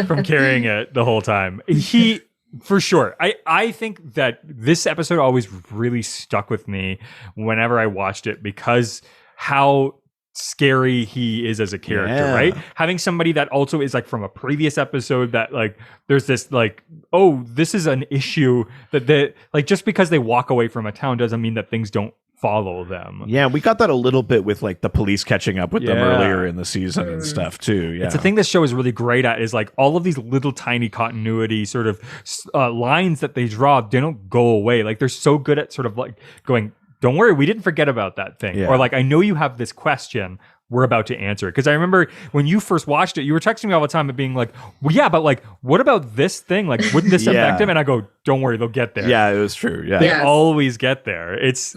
From carrying it the whole time. For sure. I think that this episode always really stuck with me whenever I watched it because how scary he is as a character, right? Having somebody that also is like from a previous episode that like there's this like, oh, this is an issue that like just because they walk away from a town doesn't mean that things don't follow them. Yeah, we got that a little bit with like the police catching up with them earlier in the season and stuff too. Yeah, it's the thing this show is really great at is like all of these little tiny continuity sort of lines that they draw, they don't go away. Like they're so good at sort of like going, don't worry, we didn't forget about that thing. Or like, I know you have this question. We're about to answer it. Because I remember when you first watched it, you were texting me all the time and being like, well, yeah, but like, what about this thing? Like, wouldn't this affect him? And I go, don't worry, they'll get there. Yeah, it was true. Yeah. They always get there. It's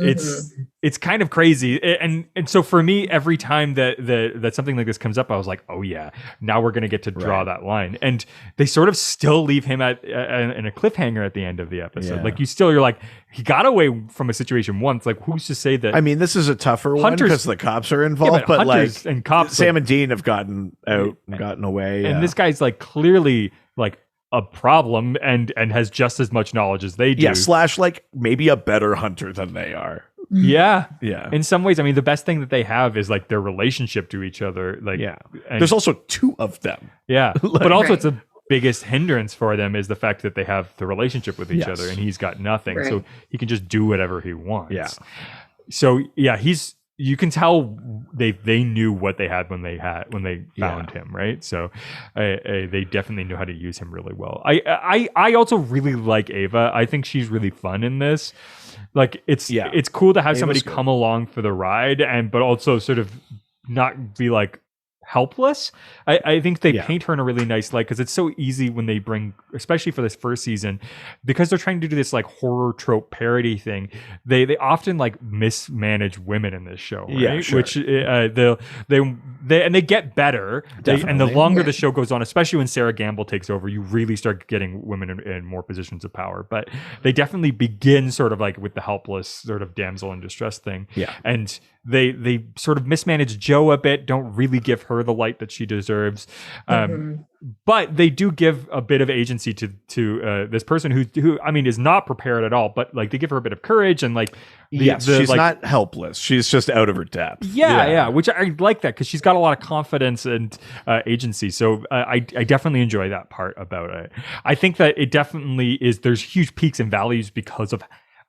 kind of crazy. And so for me, every time that something like this comes up, I was like, oh yeah, now we're going to get to draw that line. And they sort of still leave him in a cliffhanger at the end of the episode. Yeah. Like you're like, he got away from a situation once. Like who's to say that? I mean, this is a tougher one because the cops are involved, but like and cops, Sam and Dean have gotten out and gotten away. And this guy's like clearly like a problem and has just as much knowledge as they do. Yeah, / like maybe a better hunter than they are. Yeah. Yeah. In some ways, I mean, the best thing that they have is like their relationship to each other. Like, there's also 2 of them. Yeah. But also it's the biggest hindrance for them is the fact that they have the relationship with each other and he's got nothing. Right. So he can just do whatever he wants. Yeah. So yeah, you can tell they knew what they had when they found him, right? So they definitely knew how to use him really well. I also really like Ava. I think she's really fun in this. Like it's cool to have somebody come along for the ride but also sort of not be like helpless. I think they paint her in a really nice light because it's so easy when they bring, especially for this first season, because they're trying to do this like horror trope parody thing. They often like mismanage women in this show, right? Yeah, sure. Which they get better. And the longer the show goes on, especially when Sarah Gamble takes over, you really start getting women in more positions of power. But they definitely begin sort of like with the helpless sort of damsel in distress thing. Yeah, and they sort of mismanage Jo a bit, don't really give her the light that she deserves. But they do give a bit of agency to this person who I mean is not prepared at all, but like they give her a bit of courage and like she's like, not helpless. She's just out of her depth. Yeah, which I like that because she's got a lot of confidence and agency. So I definitely enjoy that part about it. I think that it definitely is. There's huge peaks and valleys because of,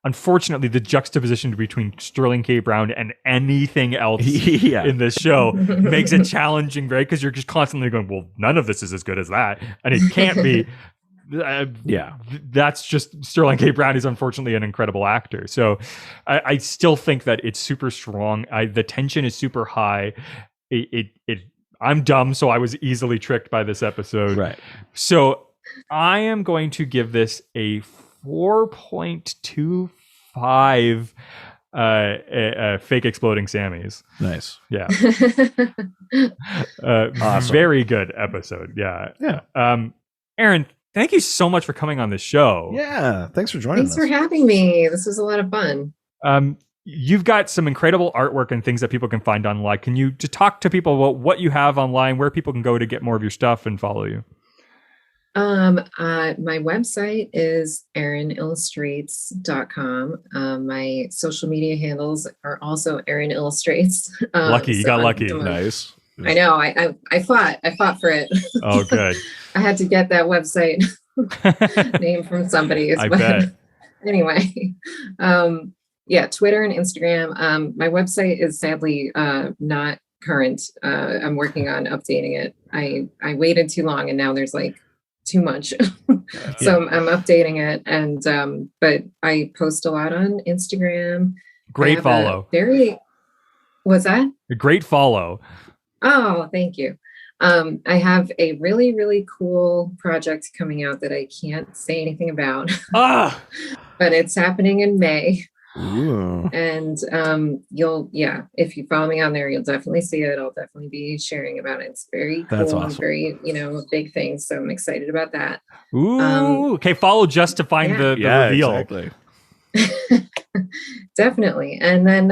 unfortunately, the juxtaposition between Sterling K. Brown and anything else in this show makes it challenging, right? Because you're just constantly going, well, none of this is as good as that. And it can't be. That's just Sterling K. Brown is unfortunately an incredible actor. So I still think that it's super strong. The tension is super high. I'm dumb, so I was easily tricked by this episode. Right. So I am going to give this a 4.25 fake exploding Sammys. Nice. Yeah. Awesome. Very good episode. Yeah. Erin, thank you so much for coming on the show. Yeah. Thanks for joining us. Thanks for having me. This was a lot of fun. You've got some incredible artwork and things that people can find online. Can you just talk to people about what you have online, where people can go to get more of your stuff and follow you? My website is erinillustrates.com. My social media handles are also Erin Illustrates. Lucky, you got lucky. Nice. I know. I fought for it. Oh, good. I had to get that website name from somebody. I bet. Anyway, Twitter and Instagram. My website is sadly not current. I'm working on updating it. I waited too long, and now there's like too much. So I'm updating it, and but I post a lot on Instagram. Great follow. What's that? A great follow. Oh, thank you. I have a really, really cool project coming out that I can't say anything about. But it's happening in May. Ooh. And if you follow me on there, you'll definitely see it. I'll definitely be sharing about it. It's very cool. That's And awesome. very, a big thing. So I'm excited about that. Ooh. Okay, follow just to find the reveal. Exactly. Definitely. And then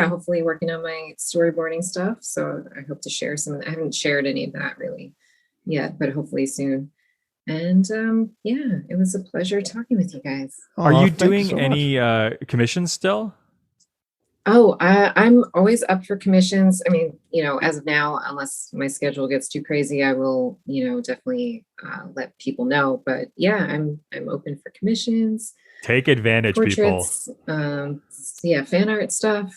hopefully working on my storyboarding stuff. So I hope to share some. I haven't shared any of that really yet, but hopefully soon. And it was a pleasure talking with you guys. Are you thank doing so any commissions still? Oh, I'm always up for commissions. I mean, as of now, unless my schedule gets too crazy, I will, definitely let people know. But yeah, I'm open for commissions. Take advantage, Portraits, people. Fan art stuff.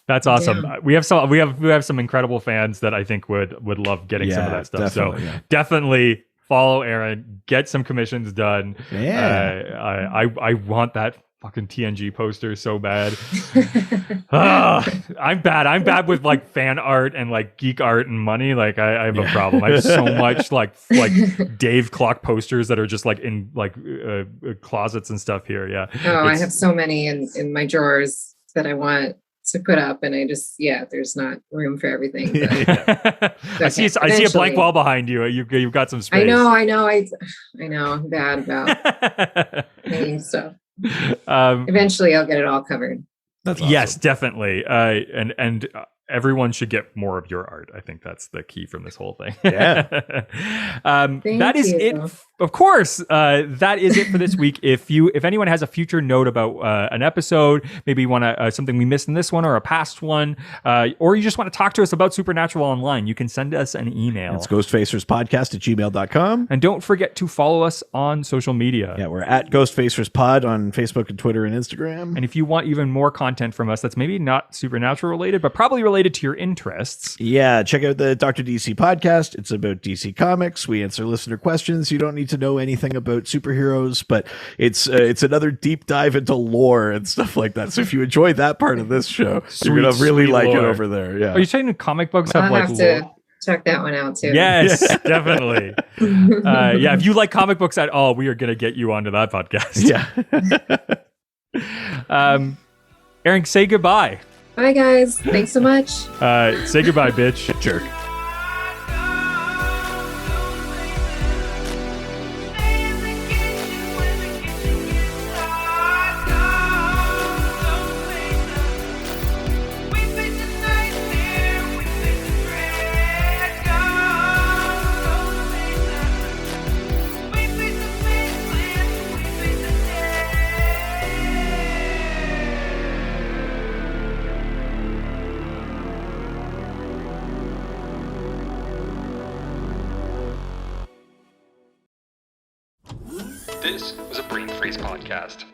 That's awesome. We have some incredible fans that I think would love getting some of that stuff. Definitely follow Erin, get some commissions done. Yeah. I want that fucking TNG poster so bad. I'm bad with like fan art and like geek art and money. Like I have a problem. I have so much like Dave Clock posters that are just like in like closets and stuff here. Yeah. Oh, I have so many in my drawers that I want to put up, and I just there's not room for everything. But I see a blank wall behind you. You've got some space. I know. I know. I'm bad about hanging stuff. Eventually I'll get it all covered. That's awesome. Yes, definitely. And everyone should get more of your art. I think that's the key from this whole thing. Yeah. That is it. Of course, that is it for this week. If anyone has a future note about an episode, maybe you want something we missed in this one or a past one, or you just want to talk to us about Supernatural Online, you can send us an email. It's ghostfacerspodcast@gmail.com. And don't forget to follow us on social media. Yeah, we're at GhostfacersPod on Facebook and Twitter and Instagram. And if you want even more content from us that's maybe not Supernatural related, but probably related to your interests. Yeah, check out the Dr. DC podcast. It's about DC Comics. We answer listener questions. You don't need to know anything about superheroes, but it's another deep dive into lore and stuff like that. So if you enjoy that part of this show, you're going to really like lore. It over there. Yeah. Are you saying comic books have I'll have to check that one out too. Yes, definitely. If you like comic books at all, we are going to get you onto that podcast. Yeah. Erin, say goodbye. Bye, guys. Thanks so much. Say goodbye, bitch. Jerk. This was a Brain Freeze podcast.